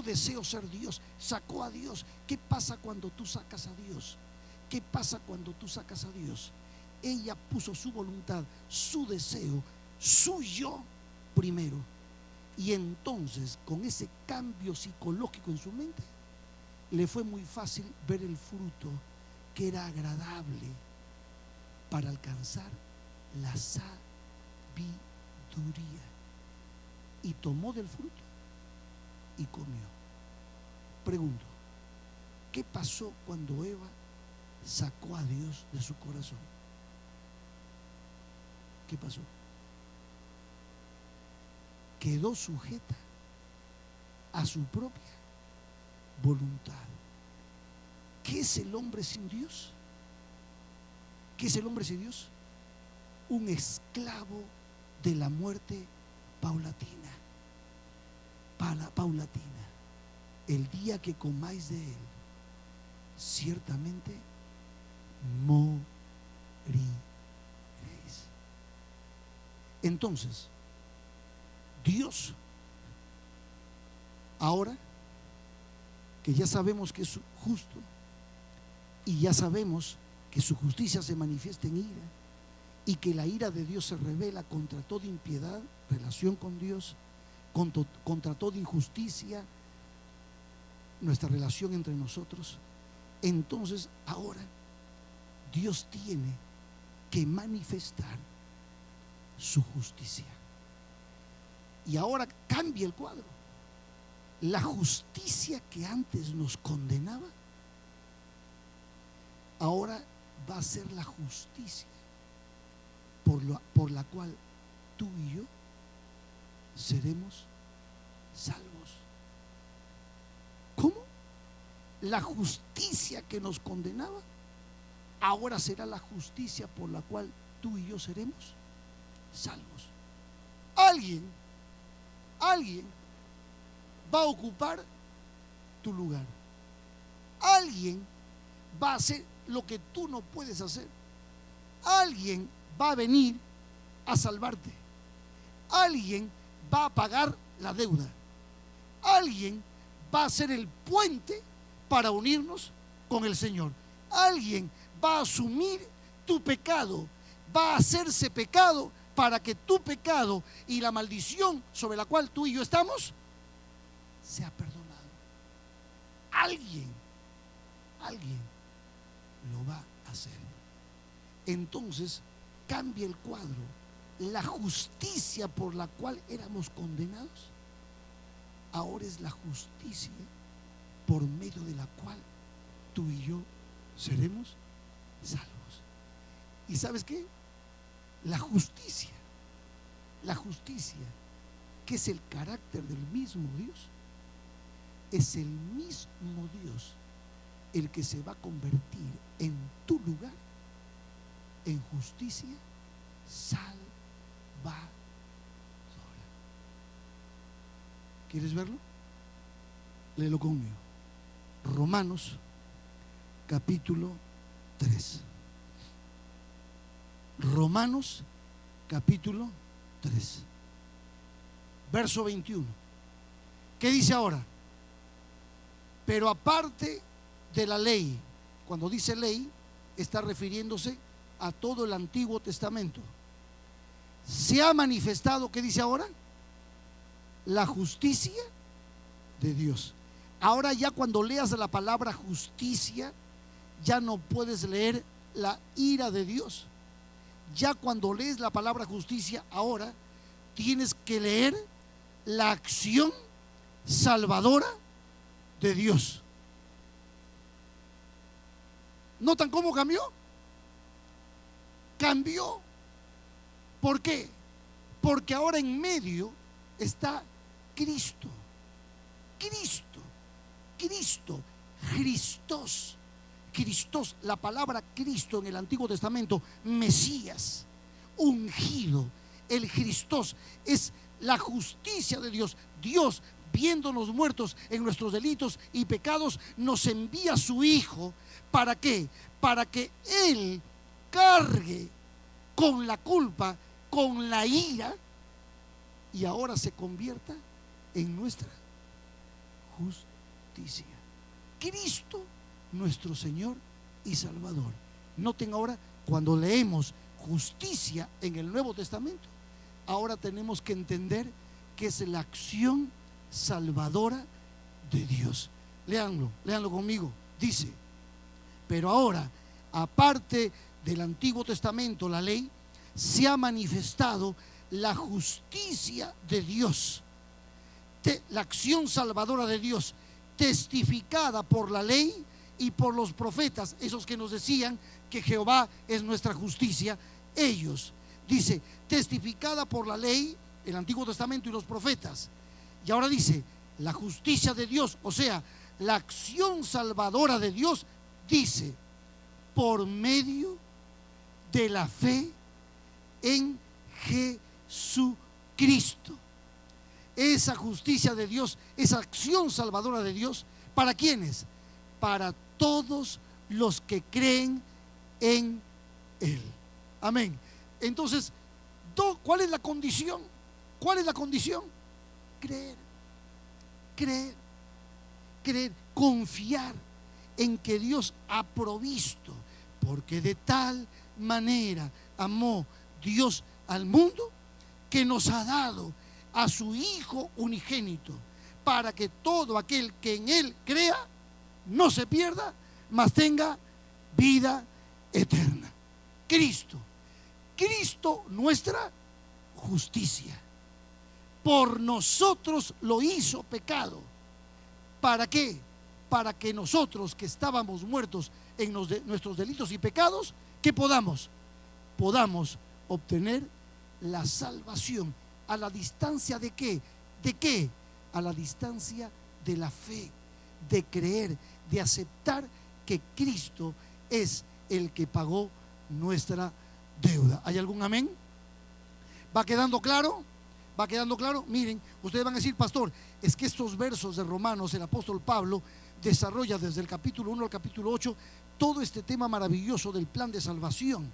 deseo ser Dios. Sacó a Dios. ¿Qué pasa cuando tú sacas a Dios? ¿Qué pasa cuando tú sacas a Dios? Ella puso su voluntad, su deseo, su yo primero. Y entonces, con ese cambio psicológico en su mente, le fue muy fácil ver el fruto que era agradable para alcanzar la sabiduría. Y tomó del fruto y comió. Pregunto, ¿qué pasó cuando Eva sacó a Dios de su corazón? ¿Qué pasó? Quedó sujeta a su propia voluntad. ¿Qué es el hombre sin Dios? ¿Qué es el hombre sin Dios? Un esclavo de la muerte paulatina. Paulatina. El día que comáis de él, ciertamente moriréis. Entonces, Dios, ahora que ya sabemos que es justo y ya sabemos que su justicia se manifiesta en ira y que la ira de Dios se revela contra toda impiedad, relación con Dios, contra toda injusticia, nuestra relación entre nosotros, entonces ahora Dios tiene que manifestar su justicia. Y ahora cambia el cuadro. La justicia que antes nos condenaba, ahora va a ser la justicia por la cual tú y yo seremos salvos. ¿Cómo? La justicia que nos condenaba ahora será la justicia por la cual tú y yo seremos salvos. Alguien va a ocupar tu lugar. Alguien va a hacer lo que tú no puedes hacer. Alguien va a venir a salvarte. Alguien va a pagar la deuda. Alguien va a ser el puente para unirnos con el Señor. Alguien va a asumir tu pecado, va a hacerse pecado para que tu pecado y la maldición sobre la cual tú y yo estamos sea perdonado. Alguien lo va a hacer. Entonces cambia el cuadro. La justicia por la cual éramos condenados ahora es la justicia por medio de la cual tú y yo seremos salvos. ¿Y sabes qué? La justicia, que es el carácter del mismo Dios, es el mismo Dios el que se va a convertir en tu lugar en justicia salvadora. ¿Quieres verlo? Léelo conmigo. Romanos capítulo 3. Romanos capítulo 3, verso 21. ¿Qué dice ahora? Pero aparte de la ley, cuando dice ley, está refiriéndose a todo el Antiguo Testamento. Se ha manifestado, ¿qué dice ahora? La justicia de Dios. Ahora ya cuando leas la palabra justicia, ya no puedes leer la ira de Dios. Ya cuando lees la palabra justicia, ahora tienes que leer la acción salvadora de Dios. ¿Notan cómo cambió? Cambió. ¿Por qué? Porque ahora en medio está Cristo. Christos, la palabra Cristo en el Antiguo Testamento, Mesías, ungido. El Christos es la justicia de Dios. Dios, viéndonos muertos en nuestros delitos y pecados, nos envía a su Hijo. ¿Para qué? Para que Él cargue con la culpa, con la ira, y ahora se convierta en nuestra justicia. Cristo, nuestro Señor y Salvador. Noten ahora, cuando leemos justicia en el Nuevo Testamento, ahora tenemos que entender que es la acción salvadora de Dios. Léanlo conmigo. Dice: pero ahora, aparte del Antiguo Testamento, la ley, se ha manifestado la justicia de Dios, la acción salvadora de Dios, testificada por la ley y por los profetas, esos que nos decían que Jehová es nuestra justicia. Ellos, dice, testificada por la ley, el Antiguo Testamento y los profetas. Y ahora dice, la justicia de Dios, o sea, la acción salvadora de Dios, dice, por medio de la fe en Jesucristo. esa justicia de Dios, esa acción salvadora de Dios, ¿para quiénes? Para todos los que creen en Él. Amén. Entonces, ¿cuál es la condición? ¿Cuál es la condición? Creer, creer, creer, confiar en que Dios ha provisto, porque de tal manera amó Dios al mundo que nos ha dado a su Hijo unigénito, para que todo aquel que en Él crea no se pierda, mas tenga vida eterna. Cristo, Cristo nuestra justicia, por nosotros lo hizo pecado. ¿Para qué? Para que nosotros que estábamos muertos en nuestros delitos y pecados, que podamos obtener la salvación. ¿A la distancia de qué? ¿De qué? A la distancia de la fe, de creer, de aceptar que Cristo es el que pagó nuestra deuda. ¿Hay algún amén? ¿Va quedando claro? ¿Va quedando claro? Miren, ustedes van a decir, pastor, es que estos versos de Romanos, el apóstol Pablo desarrolla desde el capítulo 1 al capítulo 8 todo este tema maravilloso del plan de salvación.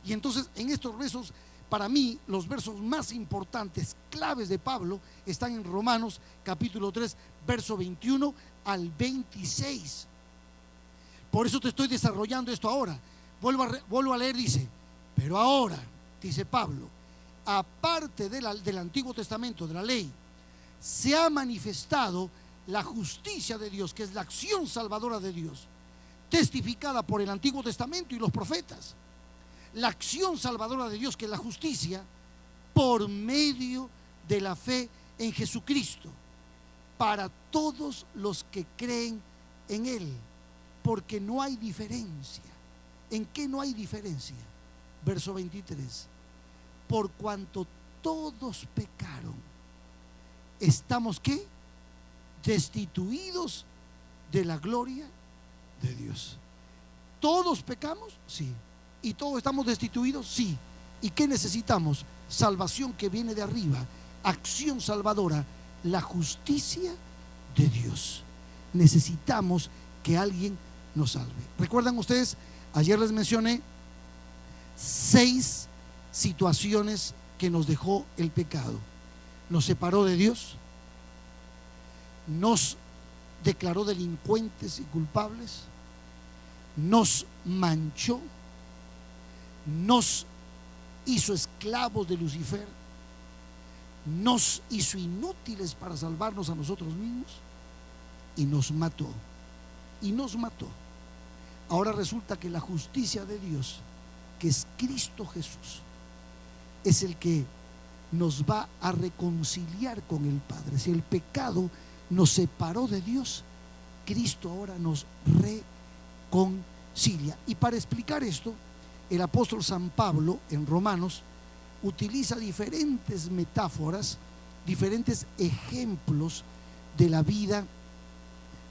Y entonces en estos versos, para mí, los versos más importantes, claves de Pablo, están en Romanos capítulo 3, verso 21 al 26. Por eso te estoy desarrollando esto ahora. Vuelvo a leer, dice, pero ahora, dice Pablo, aparte del Antiguo Testamento, de la ley, se ha manifestado la justicia de Dios, que es la acción salvadora de Dios, testificada por el Antiguo Testamento y los profetas. La acción salvadora de Dios, que es la justicia, por medio de la fe en Jesucristo, para todos los que creen en Él, porque no hay diferencia. ¿En qué no hay diferencia? Verso 23. Por cuanto todos pecaron, estamos ¿qué? Destituidos de la gloria de Dios. ¿Todos pecamos? Sí. ¿Y todos estamos destituidos? Sí. ¿Y qué necesitamos? Salvación que viene de arriba, acción salvadora, la justicia de Dios. Necesitamos que alguien nos salve. ¿Recuerdan ustedes? Ayer les mencioné 6 situaciones que nos dejó el pecado. Nos separó de Dios, nos declaró delincuentes y culpables, nos manchó, nos hizo esclavos de Lucifer, nos hizo inútiles para salvarnos a nosotros mismos y nos mató. Y nos mató. Ahora resulta que la justicia de Dios, que es Cristo Jesús, es el que nos va a reconciliar con el Padre. Si el pecado nos separó de Dios, Cristo ahora nos reconcilia. Y para explicar esto, el apóstol San Pablo en Romanos utiliza diferentes metáforas, diferentes ejemplos de la vida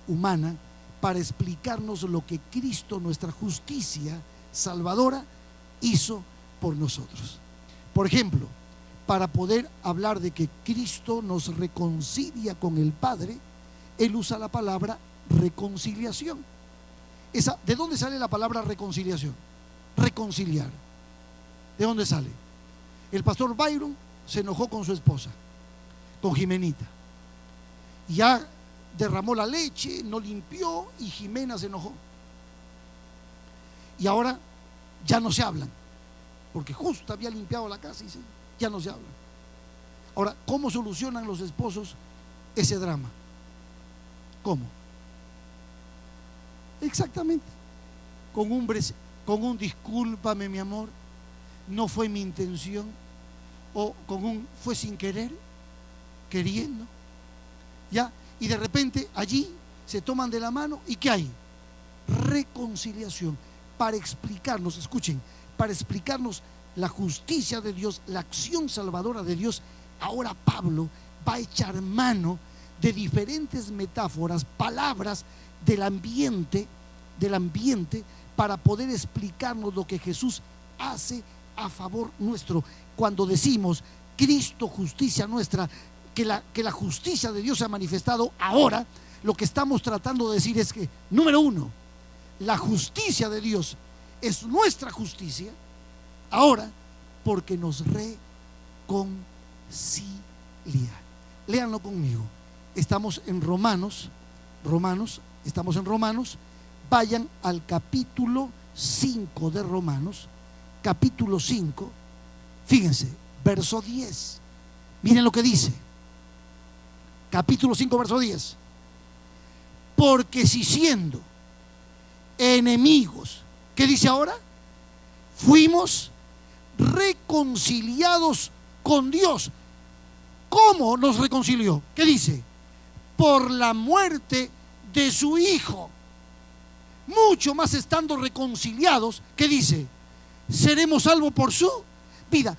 humana para explicarnos lo que Cristo, nuestra justicia salvadora, hizo por nosotros. Por ejemplo, para poder hablar de que Cristo nos reconcilia con el Padre, él usa la palabra reconciliación. ¿De dónde sale la palabra reconciliación? Reconciliar. ¿De dónde sale? El pastor Byron se enojó con su esposa, con Jimenita. Ya derramó la leche, no limpió y Jimena se enojó. Y ahora ya no se hablan, porque justo había limpiado la casa y ya no se hablan. Ahora, ¿cómo solucionan los esposos ese drama? ¿Cómo? Exactamente, con un discúlpame mi amor, no fue mi intención, o con un fue sin querer, queriendo, ya. Y de repente allí se toman de la mano y ¿qué hay? Reconciliación, para explicarnos, escuchen, para explicarnos la justicia de Dios, la acción salvadora de Dios. Ahora Pablo va a echar mano de diferentes metáforas, palabras del ambiente, para poder explicarnos lo que Jesús hace a favor nuestro. Cuando decimos Cristo, justicia nuestra, que la justicia de Dios se ha manifestado ahora, lo que estamos tratando de decir es que, número uno, la justicia de Dios es nuestra justicia ahora porque nos reconcilia. Léanlo conmigo. Estamos en Romanos, estamos en Romanos. Vayan al capítulo 5 de Romanos, capítulo 5, fíjense, verso 10. Miren lo que dice. Capítulo 5, verso 10. Porque si siendo enemigos, ¿qué dice ahora? Fuimos reconciliados con Dios. ¿Cómo nos reconcilió? ¿Qué dice? Por la muerte de su Hijo. Mucho más estando reconciliados, ¿qué dice? Seremos salvos por su vida.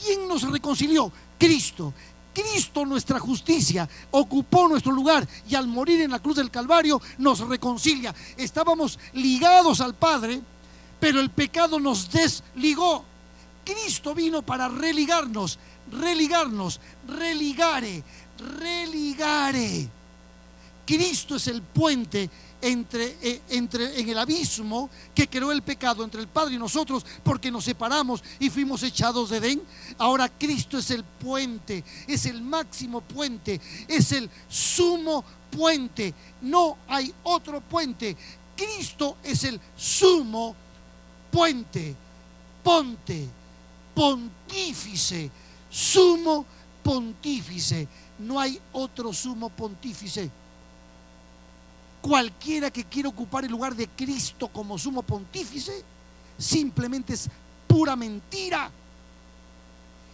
¿Quién nos reconcilió? Cristo. Cristo, nuestra justicia, ocupó nuestro lugar y al morir en la cruz del Calvario nos reconcilia. Estábamos ligados al Padre, pero el pecado nos desligó. Cristo vino para religarnos. Cristo es el puente entre en el abismo que creó el pecado entre el Padre y nosotros, porque nos separamos y fuimos echados de Edén. Ahora Cristo es el puente, es el máximo puente, es el sumo puente. No hay otro puente. Cristo es el sumo puente, pontífice, sumo pontífice. No hay otro sumo pontífice. Cualquiera que quiera ocupar el lugar de Cristo como sumo pontífice simplemente es pura mentira.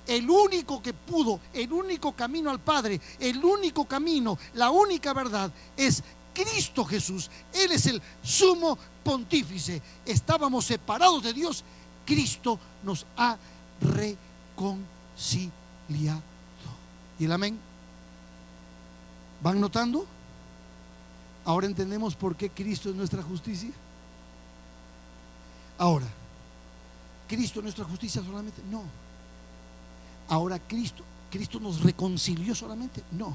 El único que pudo, el único camino al Padre, el único camino, la única verdad es Cristo Jesús. Él es el sumo pontífice. Estábamos separados de Dios. Cristo nos ha reconciliado. ¿Y el amén? ¿Van notando? Ahora entendemos por qué Cristo es nuestra justicia. Ahora, ¿Cristo es nuestra justicia solamente? No. Ahora, ¿Cristo nos reconcilió solamente? No.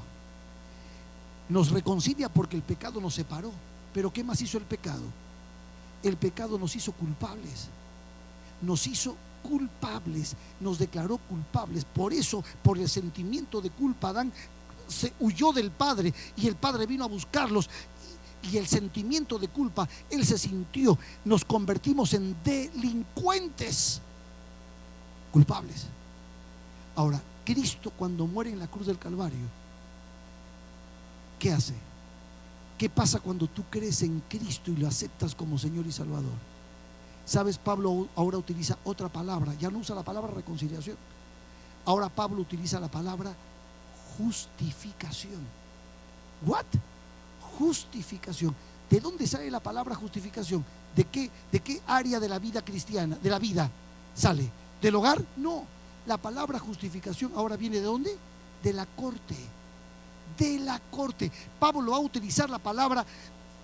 Nos reconcilia porque el pecado nos separó. Pero ¿qué más hizo el pecado? El pecado nos hizo culpables. Nos hizo culpables, nos declaró culpables. Por eso, por el sentimiento de culpa, Adán se huyó del Padre y el Padre vino a buscarlos. Y el sentimiento de culpa, él se sintió. Nos convertimos en delincuentes culpables. Ahora, Cristo, cuando muere en la cruz del Calvario, ¿qué hace? ¿Qué pasa cuando tú crees en Cristo y lo aceptas como Señor y Salvador? ¿Sabes? Pablo ahora utiliza otra palabra. Ya no usa la palabra reconciliación. Ahora Pablo utiliza la palabra justificación. ¿What? Justificación. ¿De dónde sale la palabra justificación? ¿De qué área de la vida cristiana, de la vida sale? ¿Del hogar? No. La palabra justificación ahora viene ¿de dónde? De la corte. De la corte. Pablo va a utilizar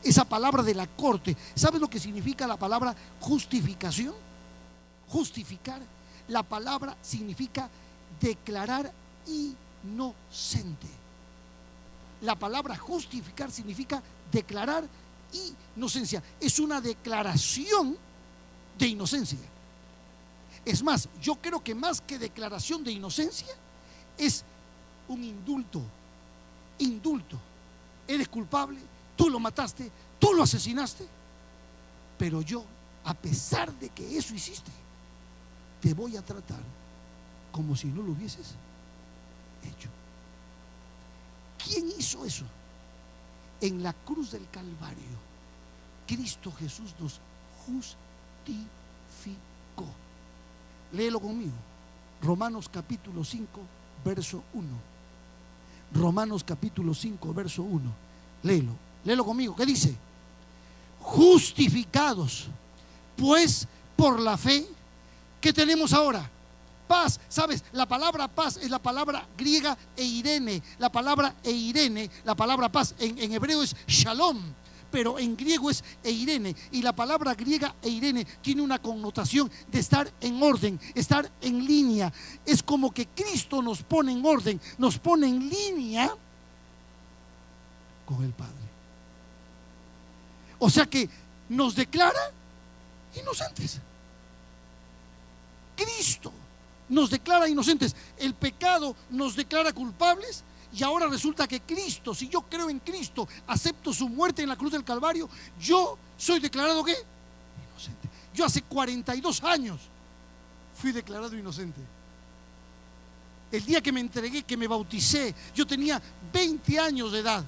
esa palabra de la corte. ¿Sabes lo que significa la palabra justificación? Justificar. La palabra significa declarar inocente. La palabra justificar significa declarar inocencia. Es una declaración de inocencia. Es más, yo creo que más que declaración de inocencia es un indulto. Indulto. Eres culpable, tú lo mataste, tú lo asesinaste, pero yo, a pesar de que eso hiciste, te voy a tratar como si no lo hubieses hecho. ¿Quién hizo eso? En la cruz del Calvario, Cristo Jesús nos justificó. Léelo conmigo. Romanos capítulo 5, verso 1. Romanos capítulo 5, verso 1. Léelo conmigo. ¿Qué dice? Justificados, pues por la fe, ¿qué tenemos ahora? Paz. ¿Sabes? La palabra paz es la palabra griega eirene. La palabra eirene, la palabra paz en hebreo es shalom. pero en griego es eirene, y la palabra griega eirene tiene una connotación de estar en orden, estar en línea. Es como que Cristo nos pone en orden, nos pone en línea con el Padre. O sea que nos declara inocentes. Cristo nos declara inocentes. El pecado nos declara culpables. Y ahora resulta que Cristo, si yo creo en Cristo, acepto su muerte en la cruz del Calvario, yo soy declarado ¿qué? Inocente. Yo hace 42 años fui declarado inocente. El día que me entregué, que me bauticé, yo tenía 20 años de edad.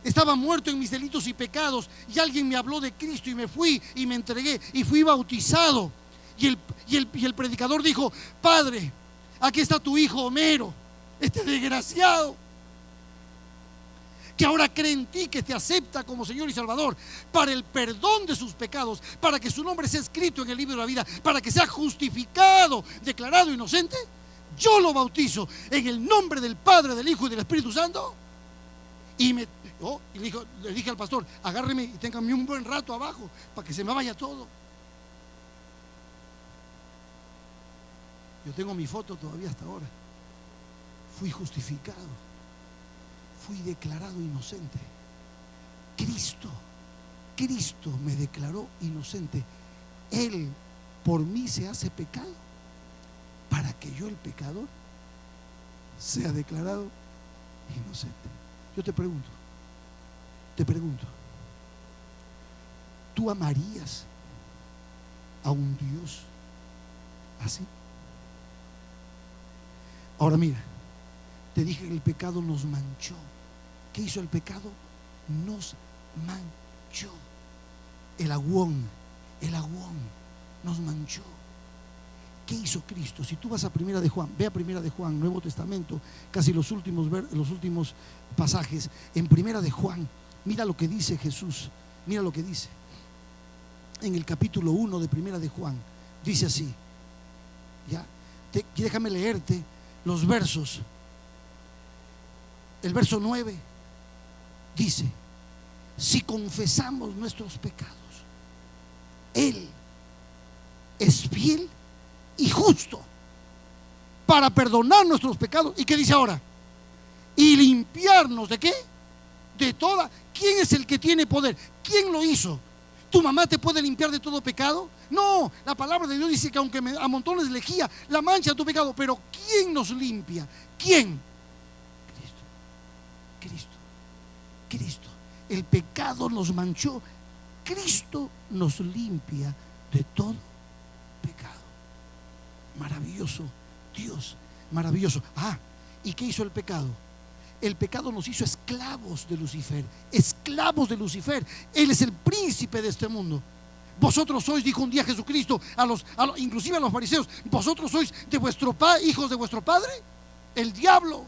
Estaba muerto en mis delitos y pecados, y alguien me habló de Cristo y me fui y me entregué y fui bautizado. Y el predicador dijo: Padre, aquí está tu hijo Homero, este desgraciado, que ahora cree en ti, que te acepta como Señor y Salvador para el perdón de sus pecados, para que su nombre sea escrito en el libro de la vida, para que sea justificado, declarado inocente. Yo lo bautizo en el nombre del Padre, del Hijo y del Espíritu Santo. Y le dije al pastor: agárreme y téngame un buen rato abajo para que se me vaya todo. Yo tengo mi foto todavía hasta ahora. Fui justificado, fui declarado inocente. Cristo me declaró inocente. Él por mí se hace pecado para que yo, el pecador, sea declarado inocente. Yo te pregunto, ¿tú amarías a un Dios así? Ahora mira, te dije que el pecado nos manchó. ¿Qué hizo el pecado? Nos manchó. El aguón nos manchó. ¿Qué hizo Cristo? Si tú vas a Primera de Juan, ve a Primera de Juan, Nuevo Testamento, casi los últimos pasajes. En Primera de Juan, mira lo que dice Jesús. Mira lo que dice. En el capítulo 1 de Primera de Juan, dice así. Déjame leerte los versos. El verso 9 dice: si confesamos nuestros pecados, Él es fiel y justo para perdonar nuestros pecados. ¿Y qué dice ahora? Y limpiarnos ¿de qué? De toda. ¿Quién es el que tiene poder? ¿Quién lo hizo? ¿Tu mamá te puede limpiar de todo pecado? No, la palabra de Dios dice que aunque me amontones lejía, la mancha de tu pecado. Pero ¿quién nos limpia? ¿Quién? Cristo. El pecado nos manchó. Cristo nos limpia de todo pecado. Maravilloso Dios, maravilloso. ¿Y qué hizo el pecado? El pecado nos hizo esclavos de Lucifer. Esclavos de Lucifer. Él es el príncipe de este mundo. Vosotros sois, dijo un día Jesucristo inclusive a los fariseos, vosotros sois de vuestro hijos de vuestro padre, el diablo.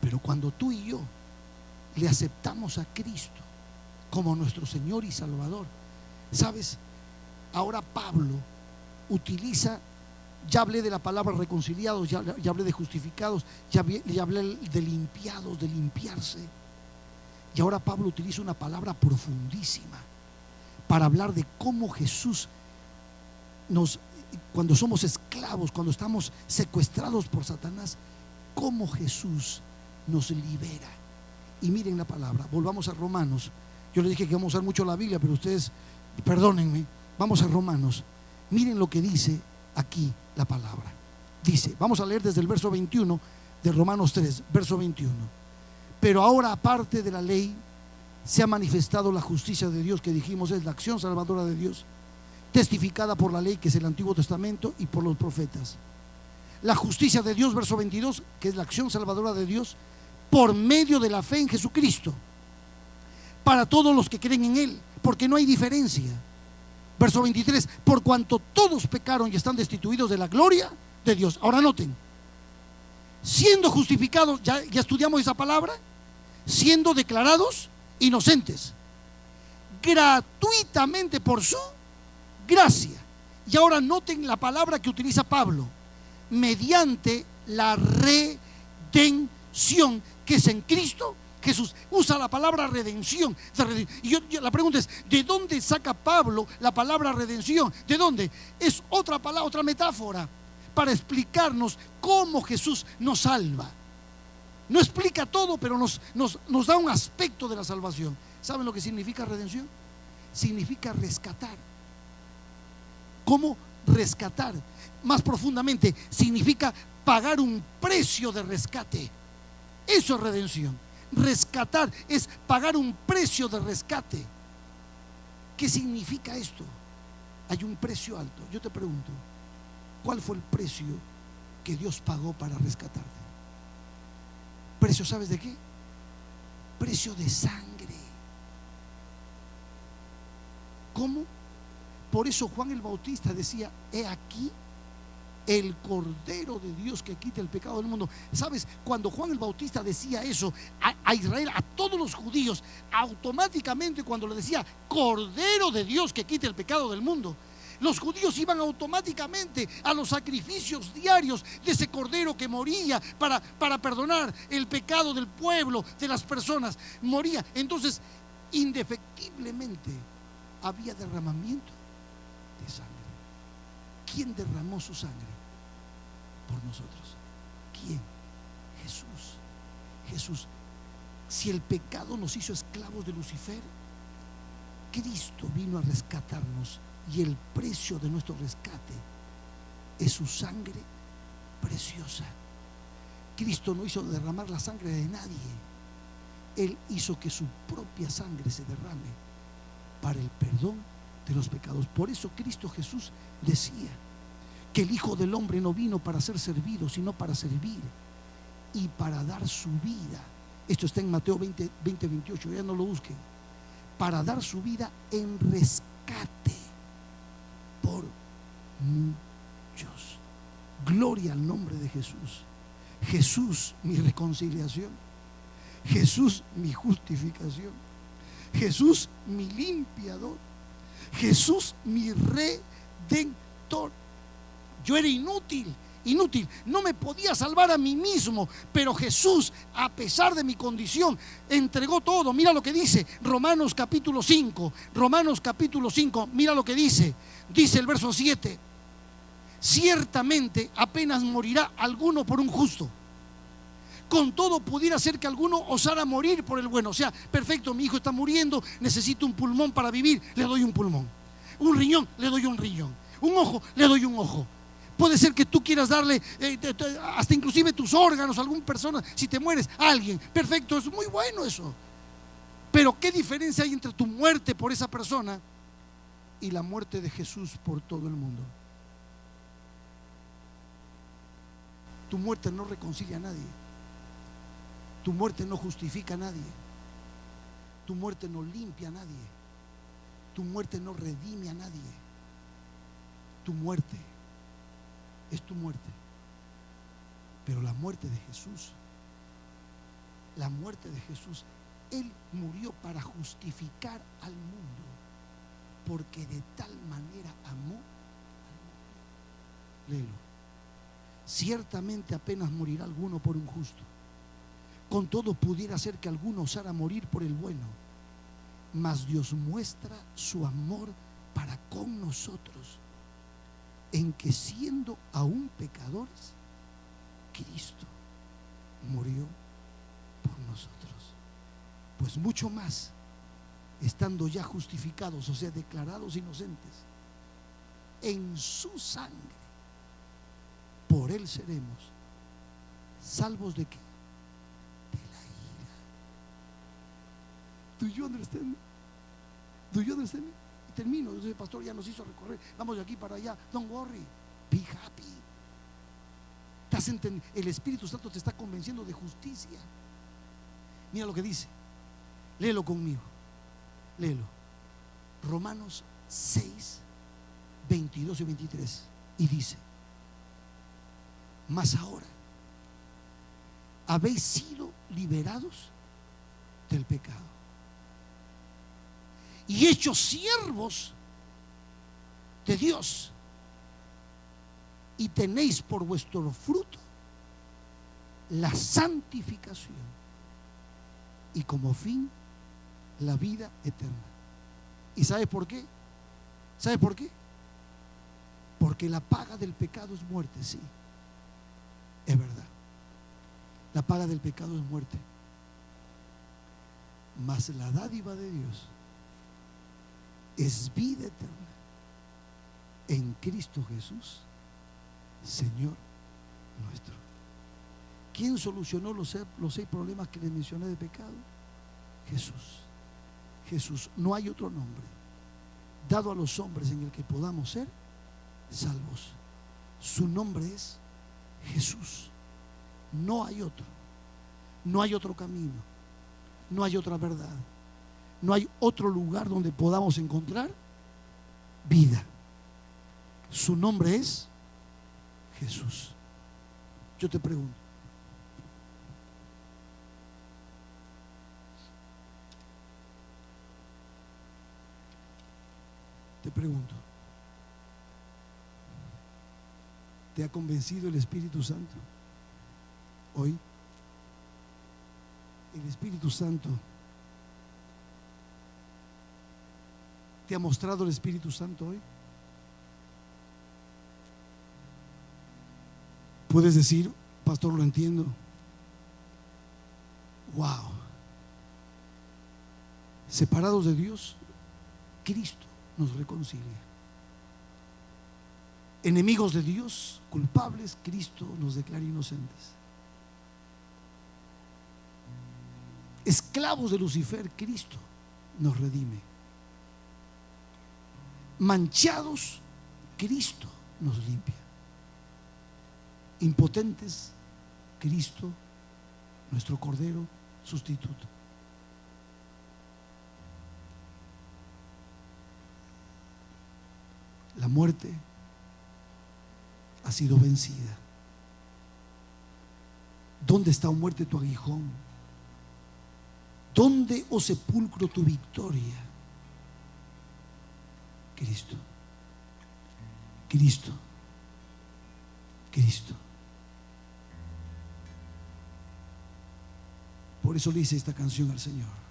Pero cuando tú y yo le aceptamos a Cristo como nuestro Señor y Salvador, ¿sabes? Ahora Pablo utiliza, ya hablé de la palabra reconciliados, ya hablé de justificados, ya hablé de limpiados, de limpiarse. Y ahora Pablo utiliza una palabra profundísima para hablar de cómo Jesús cuando somos esclavos, cuando estamos secuestrados por Satanás, cómo Jesús nos libera. Y miren la palabra, volvamos a Romanos. Yo les dije que vamos a usar mucho la Biblia, pero ustedes, perdónenme, vamos a Romanos. Miren lo que dice aquí la palabra. Dice, vamos a leer desde el verso 21 de Romanos 3, verso 21. Pero ahora, aparte de la ley, se ha manifestado la justicia de Dios, que dijimos es la acción salvadora de Dios, testificada por la ley, que es el Antiguo Testamento, y por los profetas. La justicia de Dios, verso 22, que es la acción salvadora de Dios, por medio de la fe en Jesucristo, para todos los que creen en Él, porque no hay diferencia. Verso 23, por cuanto todos pecaron y están destituidos de la gloria de Dios. Ahora noten, siendo justificados, ya estudiamos esa palabra, siendo declarados inocentes, gratuitamente por su gracia. Y ahora noten la palabra que utiliza Pablo, mediante la redención que es en Cristo Jesús usa la palabra redención. Y la pregunta es, ¿de dónde saca Pablo la palabra redención? ¿De dónde? Es otra palabra, otra metáfora para explicarnos cómo Jesús nos salva. No explica todo, pero nos da un aspecto de la salvación. ¿Saben lo que significa redención? Significa rescatar. ¿Cómo rescatar? Más profundamente, significa pagar un precio de rescate. Eso es redención. Rescatar es pagar un precio de rescate. ¿Qué significa esto? Hay un precio alto. Yo te pregunto, ¿cuál fue el precio que Dios pagó para rescatarte? ¿Precio sabes de qué? Precio de sangre. ¿Cómo? Por eso Juan el Bautista decía: he aquí el Cordero de Dios que quita el pecado del mundo. ¿Sabes? Cuando Juan el Bautista decía eso a Israel, a todos los judíos, automáticamente cuando le decía Cordero de Dios que quita el pecado del mundo, los judíos iban automáticamente a los sacrificios diarios de ese cordero que moría para perdonar el pecado del pueblo, de las personas. Moría. Entonces, indefectiblemente había derramamiento de sangre. ¿Quién derramó su sangre por nosotros? ¿Quién? Jesús. Jesús. Si el pecado nos hizo esclavos de Lucifer, Cristo vino a rescatarnos, y el precio de nuestro rescate es su sangre preciosa. Cristo no hizo derramar la sangre de nadie. Él hizo que su propia sangre se derrame para el perdón de los pecados. Por eso Cristo Jesús decía que el Hijo del Hombre no vino para ser servido, sino para servir y para dar su vida. Esto está en Mateo 20:28, ya no lo busquen. Para dar su vida en rescate por muchos. Gloria al nombre de Jesús. Jesús, mi reconciliación. Jesús, mi justificación. Jesús, mi limpiador. Jesús, mi redentor. Yo era inútil, no me podía salvar a mí mismo, pero Jesús, a pesar de mi condición, entregó todo. Mira lo que dice Romanos capítulo 5. Romanos capítulo 5, mira lo que dice. Dice el verso 7: ciertamente apenas morirá alguno por un justo, con todo pudiera ser que alguno osara morir por el bueno. O sea, perfecto, mi hijo está muriendo, necesito un pulmón para vivir, le doy un pulmón. Un riñón, le doy un riñón. Un ojo, le doy un ojo. Puede ser que tú quieras darle hasta inclusive tus órganos a alguna persona si te mueres, a alguien. Perfecto, es muy bueno eso. Pero ¿qué diferencia hay entre tu muerte por esa persona y la muerte de Jesús por todo el mundo? Tu muerte no reconcilia a nadie. Tu muerte no justifica a nadie. Tu muerte no limpia a nadie. Tu muerte no redime a nadie. Tu muerte es tu muerte. Pero la muerte de Jesús, la muerte de Jesús, Él murió para justificar al mundo, porque de tal manera amó al mundo. Léelo. Ciertamente apenas morirá alguno por un justo, con todo pudiera ser que alguno osara morir por el bueno, mas Dios muestra su amor para con nosotros, en que siendo aún pecadores, Cristo murió por nosotros. Pues mucho más, estando ya justificados, o sea, declarados inocentes, en su sangre, por Él seremos salvos de qué? De la ira. ¿Do you understand? ¿Do you understand? Y termino. El pastor ya nos hizo recorrer. Vamos de aquí para allá. Don't worry. Be happy. El Espíritu Santo te está convenciendo de justicia. Mira lo que dice. Léelo conmigo. Léelo. Romanos 6, 22 y 23. Y dice: mas ahora habéis sido liberados del pecado y hechos siervos de Dios, y tenéis por vuestro fruto la santificación y como fin la vida eterna. ¿Y sabes por qué? ¿Sabes por qué? Porque la paga del pecado es muerte, sí, es verdad. La paga del pecado es muerte. Mas la dádiva de Dios es vida eterna en Cristo Jesús, Señor nuestro. ¿Quién solucionó los 6 problemas que les mencioné de pecado? Jesús. Jesús. No hay otro nombre dado a los hombres en el que podamos ser salvos. Su nombre es Jesús. No hay otro. No hay otro camino. No hay otra verdad. No hay otro lugar donde podamos encontrar vida. Su nombre es Jesús. Yo te pregunto, ¿te ha convencido el Espíritu Santo hoy? El Espíritu Santo ¿te ha mostrado el Espíritu Santo hoy? Puedes decir, pastor, lo entiendo. Wow. Separados de Dios, Cristo nos reconcilia. Enemigos de Dios, culpables, Cristo nos declara inocentes. Esclavos de Lucifer, Cristo nos redime. Manchados, Cristo nos limpia. Impotentes, Cristo, nuestro Cordero sustituto. La muerte ha sido vencida. ¿Dónde está, oh muerte, tu aguijón? ¿Dónde, oh sepulcro, tu victoria? Cristo, Cristo, Cristo. Por eso le hice esta canción al Señor.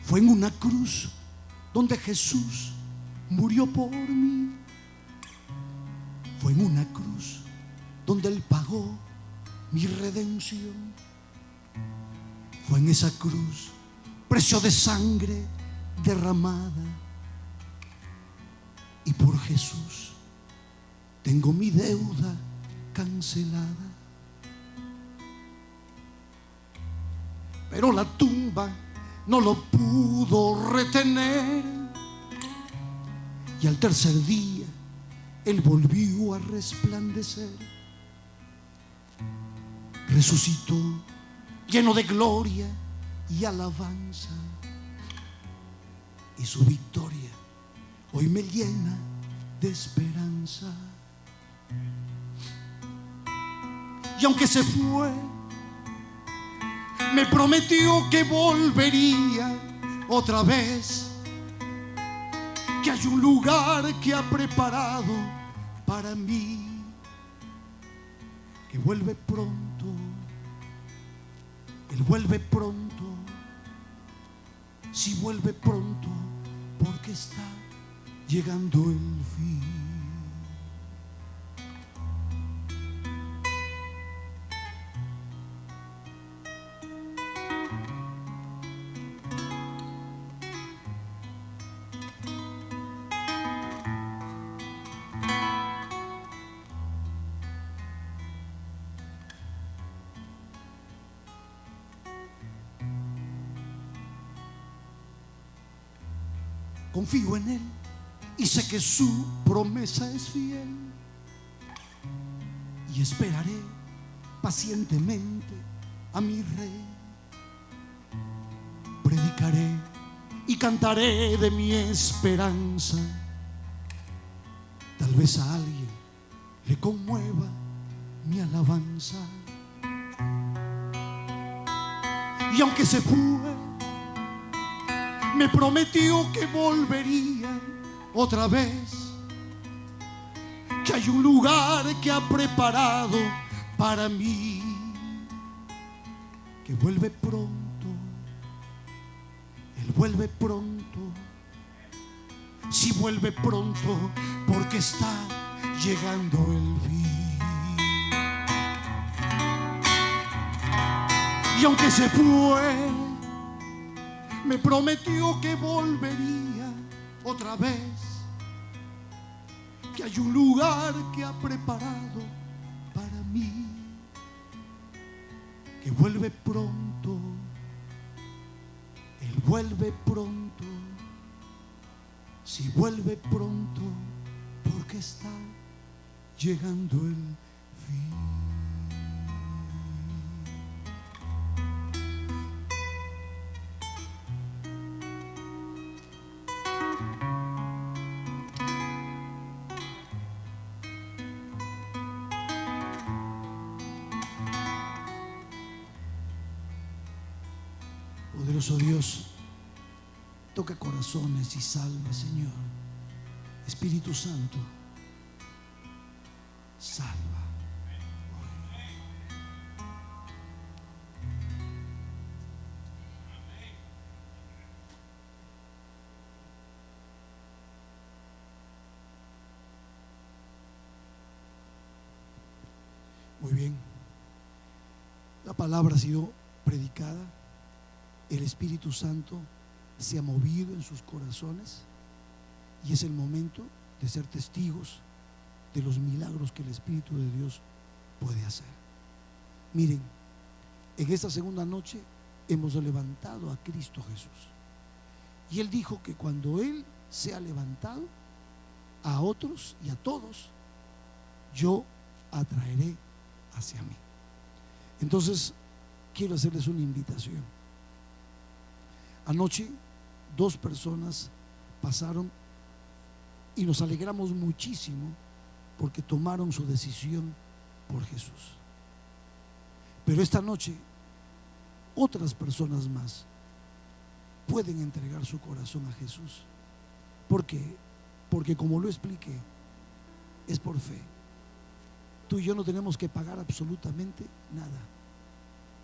Fue en una cruz donde Jesús murió por mí. Fue en una cruz donde Él pagó mi redención. Fue en esa cruz, precio de sangre derramada. Y por Jesús tengo mi deuda cancelada. Pero la tumba no lo pudo retener, y al tercer día Él volvió a resplandecer. Resucitó lleno de gloria y alabanza, y su victoria hoy me llena de esperanza. Y aunque se fue, me prometió que volvería otra vez, que hay un lugar que ha preparado para mí, que vuelve pronto. Él vuelve pronto. Si vuelve pronto, porque está llegando el fin. Confío en Él y sé que su promesa es fiel, y esperaré pacientemente a mi Rey. Predicaré y cantaré de mi esperanza, Tal vez a alguien le conmueva mi alabanza. Y aunque se fue, me prometió que volvería otra vez, que hay un lugar que ha preparado para mí, que vuelve pronto, Él vuelve pronto. Si vuelve pronto, porque está llegando el fin. Y aunque se fue, me prometió que volvería otra vez, que hay un lugar que ha preparado para mí, que vuelve pronto, Él vuelve pronto. Si vuelve pronto, porque está llegando el fin. Poderoso Dios, toca corazones y salva, Señor. Espíritu Santo, salva. Muy bien. La palabra ha sido predicada. El Espíritu Santo se ha movido en sus corazones y es el momento de ser testigos de los milagros que el Espíritu de Dios puede hacer. Miren, en esta segunda noche hemos levantado a Cristo Jesús y Él dijo que cuando Él sea levantado, a otros y a todos yo atraeré hacia mí. Entonces quiero hacerles una invitación. Anoche 2 personas pasaron y nos alegramos muchísimo porque tomaron su decisión por Jesús. Pero esta noche otras personas más pueden entregar su corazón a Jesús. ¿Por qué? Porque como lo expliqué, es por fe. Tú y yo no tenemos que pagar absolutamente nada.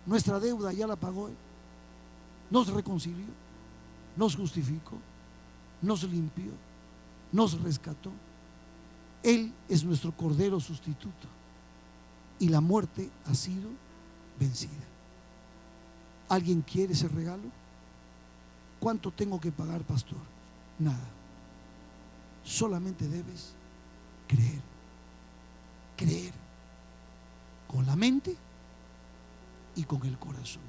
Nuestra deuda ya la pagó Él. Nos reconcilió, nos justificó, nos limpió, nos rescató. Él es nuestro Cordero sustituto y la muerte ha sido vencida. ¿Alguien quiere ese regalo? ¿Cuánto tengo que pagar, pastor? Nada. Solamente debes creer. Creer con la mente y con el corazón.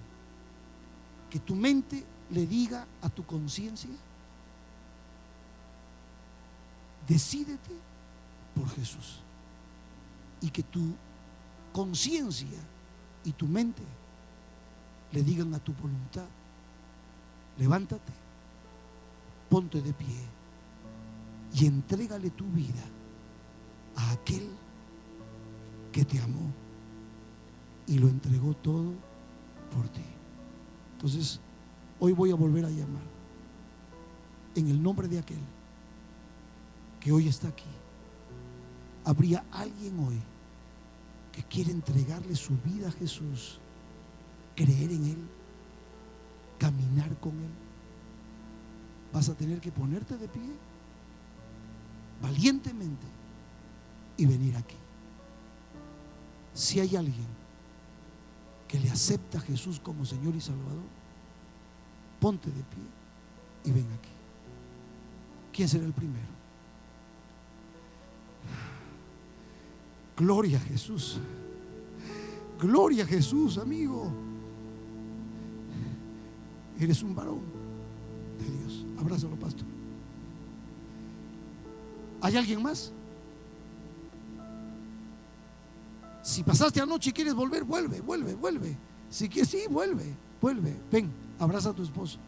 Que tu mente le diga a tu conciencia: decídete por Jesús. Y que tu conciencia y tu mente le digan a tu voluntad: levántate, ponte de pie y entrégale tu vida a aquel que te amó y lo entregó todo por ti. Entonces, hoy voy a volver a llamar en el nombre de aquel que hoy está aquí. ¿Habría alguien hoy que quiere entregarle su vida a Jesús, creer en Él, caminar con Él? Vas a tener que ponerte de pie valientemente y venir aquí. Si hay alguien que le acepta a Jesús como Señor y Salvador, ponte de pie y ven aquí. ¿Quién será el primero? Gloria a Jesús. Gloria a Jesús, amigo. Eres un varón de Dios. Abrázalo, pastor. ¿Hay alguien más? Si pasaste anoche y quieres volver, vuelve. Si quieres, sí, vuelve. Ven, abraza a tu esposo.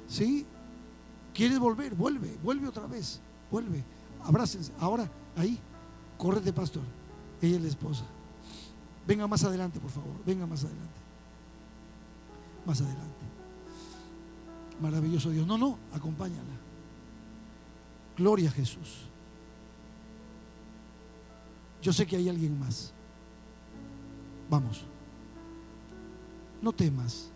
¿Sí? ¿Quieres volver? Vuelve otra vez. Vuelve. Abrácense. Ahora, ahí, córrete, pastor. Ella es la esposa. Venga más adelante, por favor. Venga más adelante. Más adelante. Maravilloso Dios. No, acompáñala. Gloria a Jesús. Yo sé que hay alguien más. Vamos. No temas,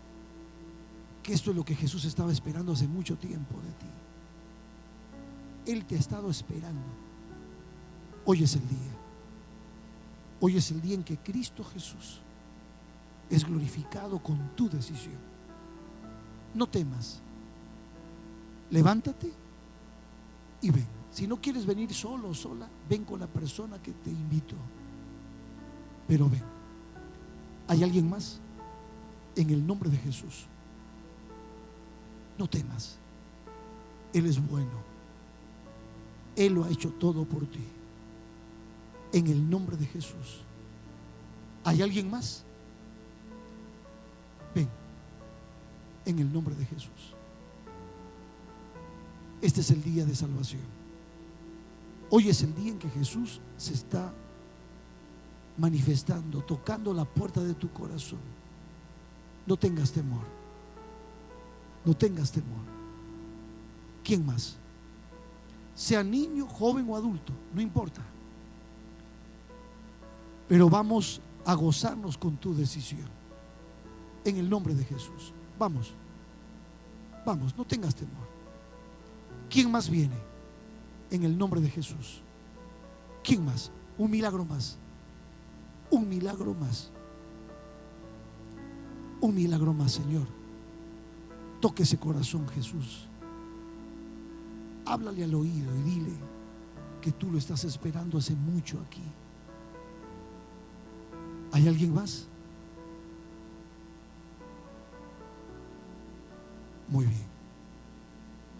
que esto es lo que Jesús estaba esperando hace mucho tiempo de ti. Él te ha estado esperando. Hoy es el día. Hoy es el día en que Cristo Jesús es glorificado con tu decisión. No temas. Levántate y ven. Si no quieres venir solo o sola, ven con la persona que te invitó. Pero ven. ¿Hay alguien más? En el nombre de Jesús. No temas. Él es bueno. Él lo ha hecho todo por ti. En el nombre de Jesús. ¿Hay alguien más? Ven. En el nombre de Jesús. Este es el día de salvación. Hoy es el día en que Jesús se está manifestando, tocando la puerta de tu corazón. No tengas temor. No tengas temor. ¿Quién más? Sea niño, joven o adulto, no importa. Pero vamos a gozarnos con tu decisión. En el nombre de Jesús. Vamos. Vamos, no tengas temor. ¿Quién más viene? En el nombre de Jesús. ¿Quién más? Un milagro más. Un milagro más. Un milagro más, Señor. Toque ese corazón, Jesús. Háblale al oído y dile que tú lo estás esperando hace mucho aquí. ¿Hay alguien más? Muy bien.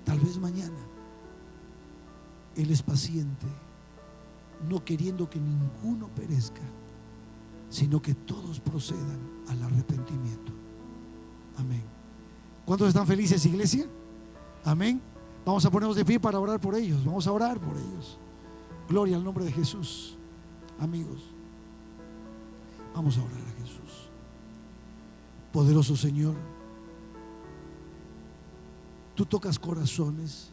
Tal vez mañana. Él es paciente, no queriendo que ninguno perezca, sino que todos procedan al arrepentimiento. Amén. ¿Cuántos están felices, iglesia? Amén. Vamos a ponernos de pie para orar por ellos. Vamos a orar por ellos. Gloria al nombre de Jesús. Amigos, vamos a orar a Jesús. Poderoso Señor, tú tocas corazones,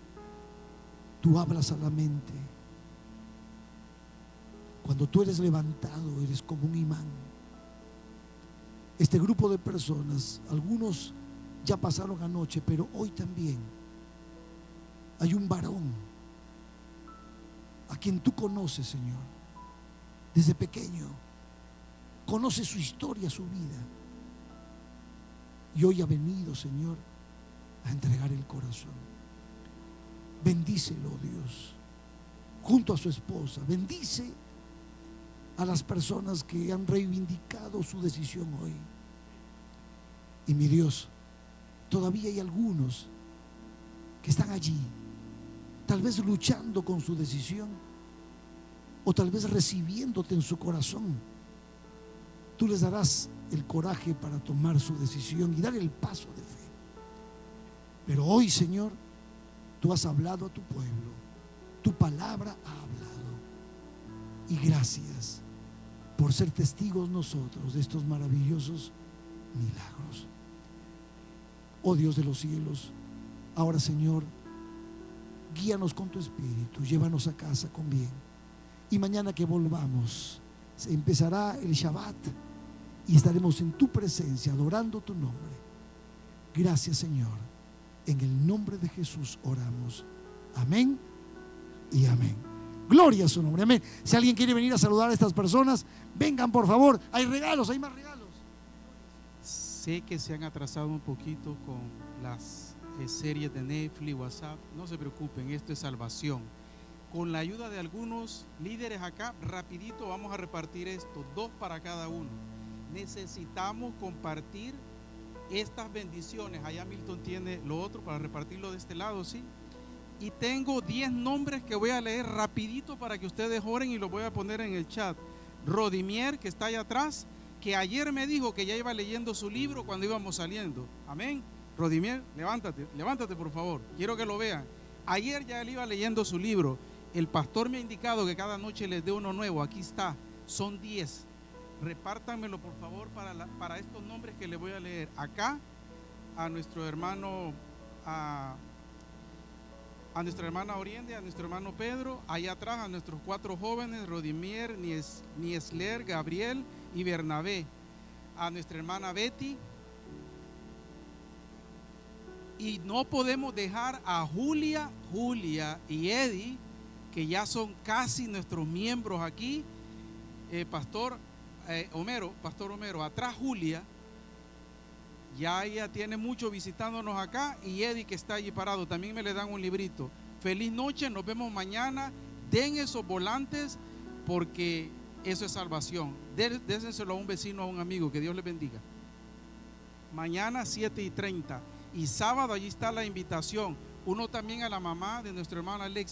tú hablas a la mente. Cuando tú eres levantado, eres como un imán. Este grupo de personas, algunos ya pasaron anoche, pero hoy también hay un varón a quien tú conoces, Señor, desde pequeño. Conoces su historia, su vida. Y hoy ha venido, Señor, a entregar el corazón. Bendícelo, Dios, junto a su esposa. Bendice a las personas que han reivindicado su decisión hoy. Y mi Dios, todavía hay algunos que están allí, tal vez luchando con su decisión, o tal vez recibiéndote en su corazón. Tú les darás el coraje para tomar su decisión y dar el paso de fe. Pero hoy, Señor, tú has hablado a tu pueblo, tu palabra ha hablado. Y gracias por ser testigos nosotros de estos maravillosos milagros. Oh Dios de los cielos, ahora, Señor, guíanos con tu espíritu, llévanos a casa con bien. Y mañana que volvamos, se empezará el Shabbat y estaremos en tu presencia adorando tu nombre. Gracias, Señor. En el nombre de Jesús oramos. Amén y amén. Gloria a su nombre. Amén. Si alguien quiere venir a saludar a estas personas, vengan por favor. Hay regalos, hay más regalos. Sé que se han atrasado un poquito con las series de Netflix, WhatsApp. No se preocupen, esto es salvación. Con la ayuda de algunos líderes acá, rapidito vamos a repartir esto, 2 para cada uno. Necesitamos compartir estas bendiciones. Allá Milton tiene lo otro para repartirlo de este lado, ¿sí? Y tengo 10 nombres que voy a leer rapidito para que ustedes oren y los voy a poner en el chat. Rodimier, que está allá atrás, que ayer me dijo que ya iba leyendo su libro cuando íbamos saliendo. Amén. Rodimier, levántate por favor, quiero que lo vean. Ayer ya él iba leyendo su libro. El pastor me ha indicado que cada noche les dé uno nuevo. Aquí está, son 10. Repártanmelo por favor para estos nombres que les voy a leer. Acá a nuestro hermano, a nuestra hermana Oriente, a nuestro hermano Pedro. Allá atrás a nuestros 4 jóvenes, Rodimier, Niesler, Gabriel y Bernabé. A nuestra hermana Betty. Y no podemos dejar a Julia y Eddie, que ya son casi nuestros miembros aquí. Pastor Homero, atrás Julia, ya ella tiene mucho visitándonos acá, y Eddie que está allí parado, también me le dan un librito. Feliz noche, nos vemos mañana. Den esos volantes porque eso es salvación. Désenselo a un vecino, a un amigo, que Dios les bendiga. Mañana 7:30 y sábado allí está la invitación. Uno también a la mamá de nuestro hermano Alex.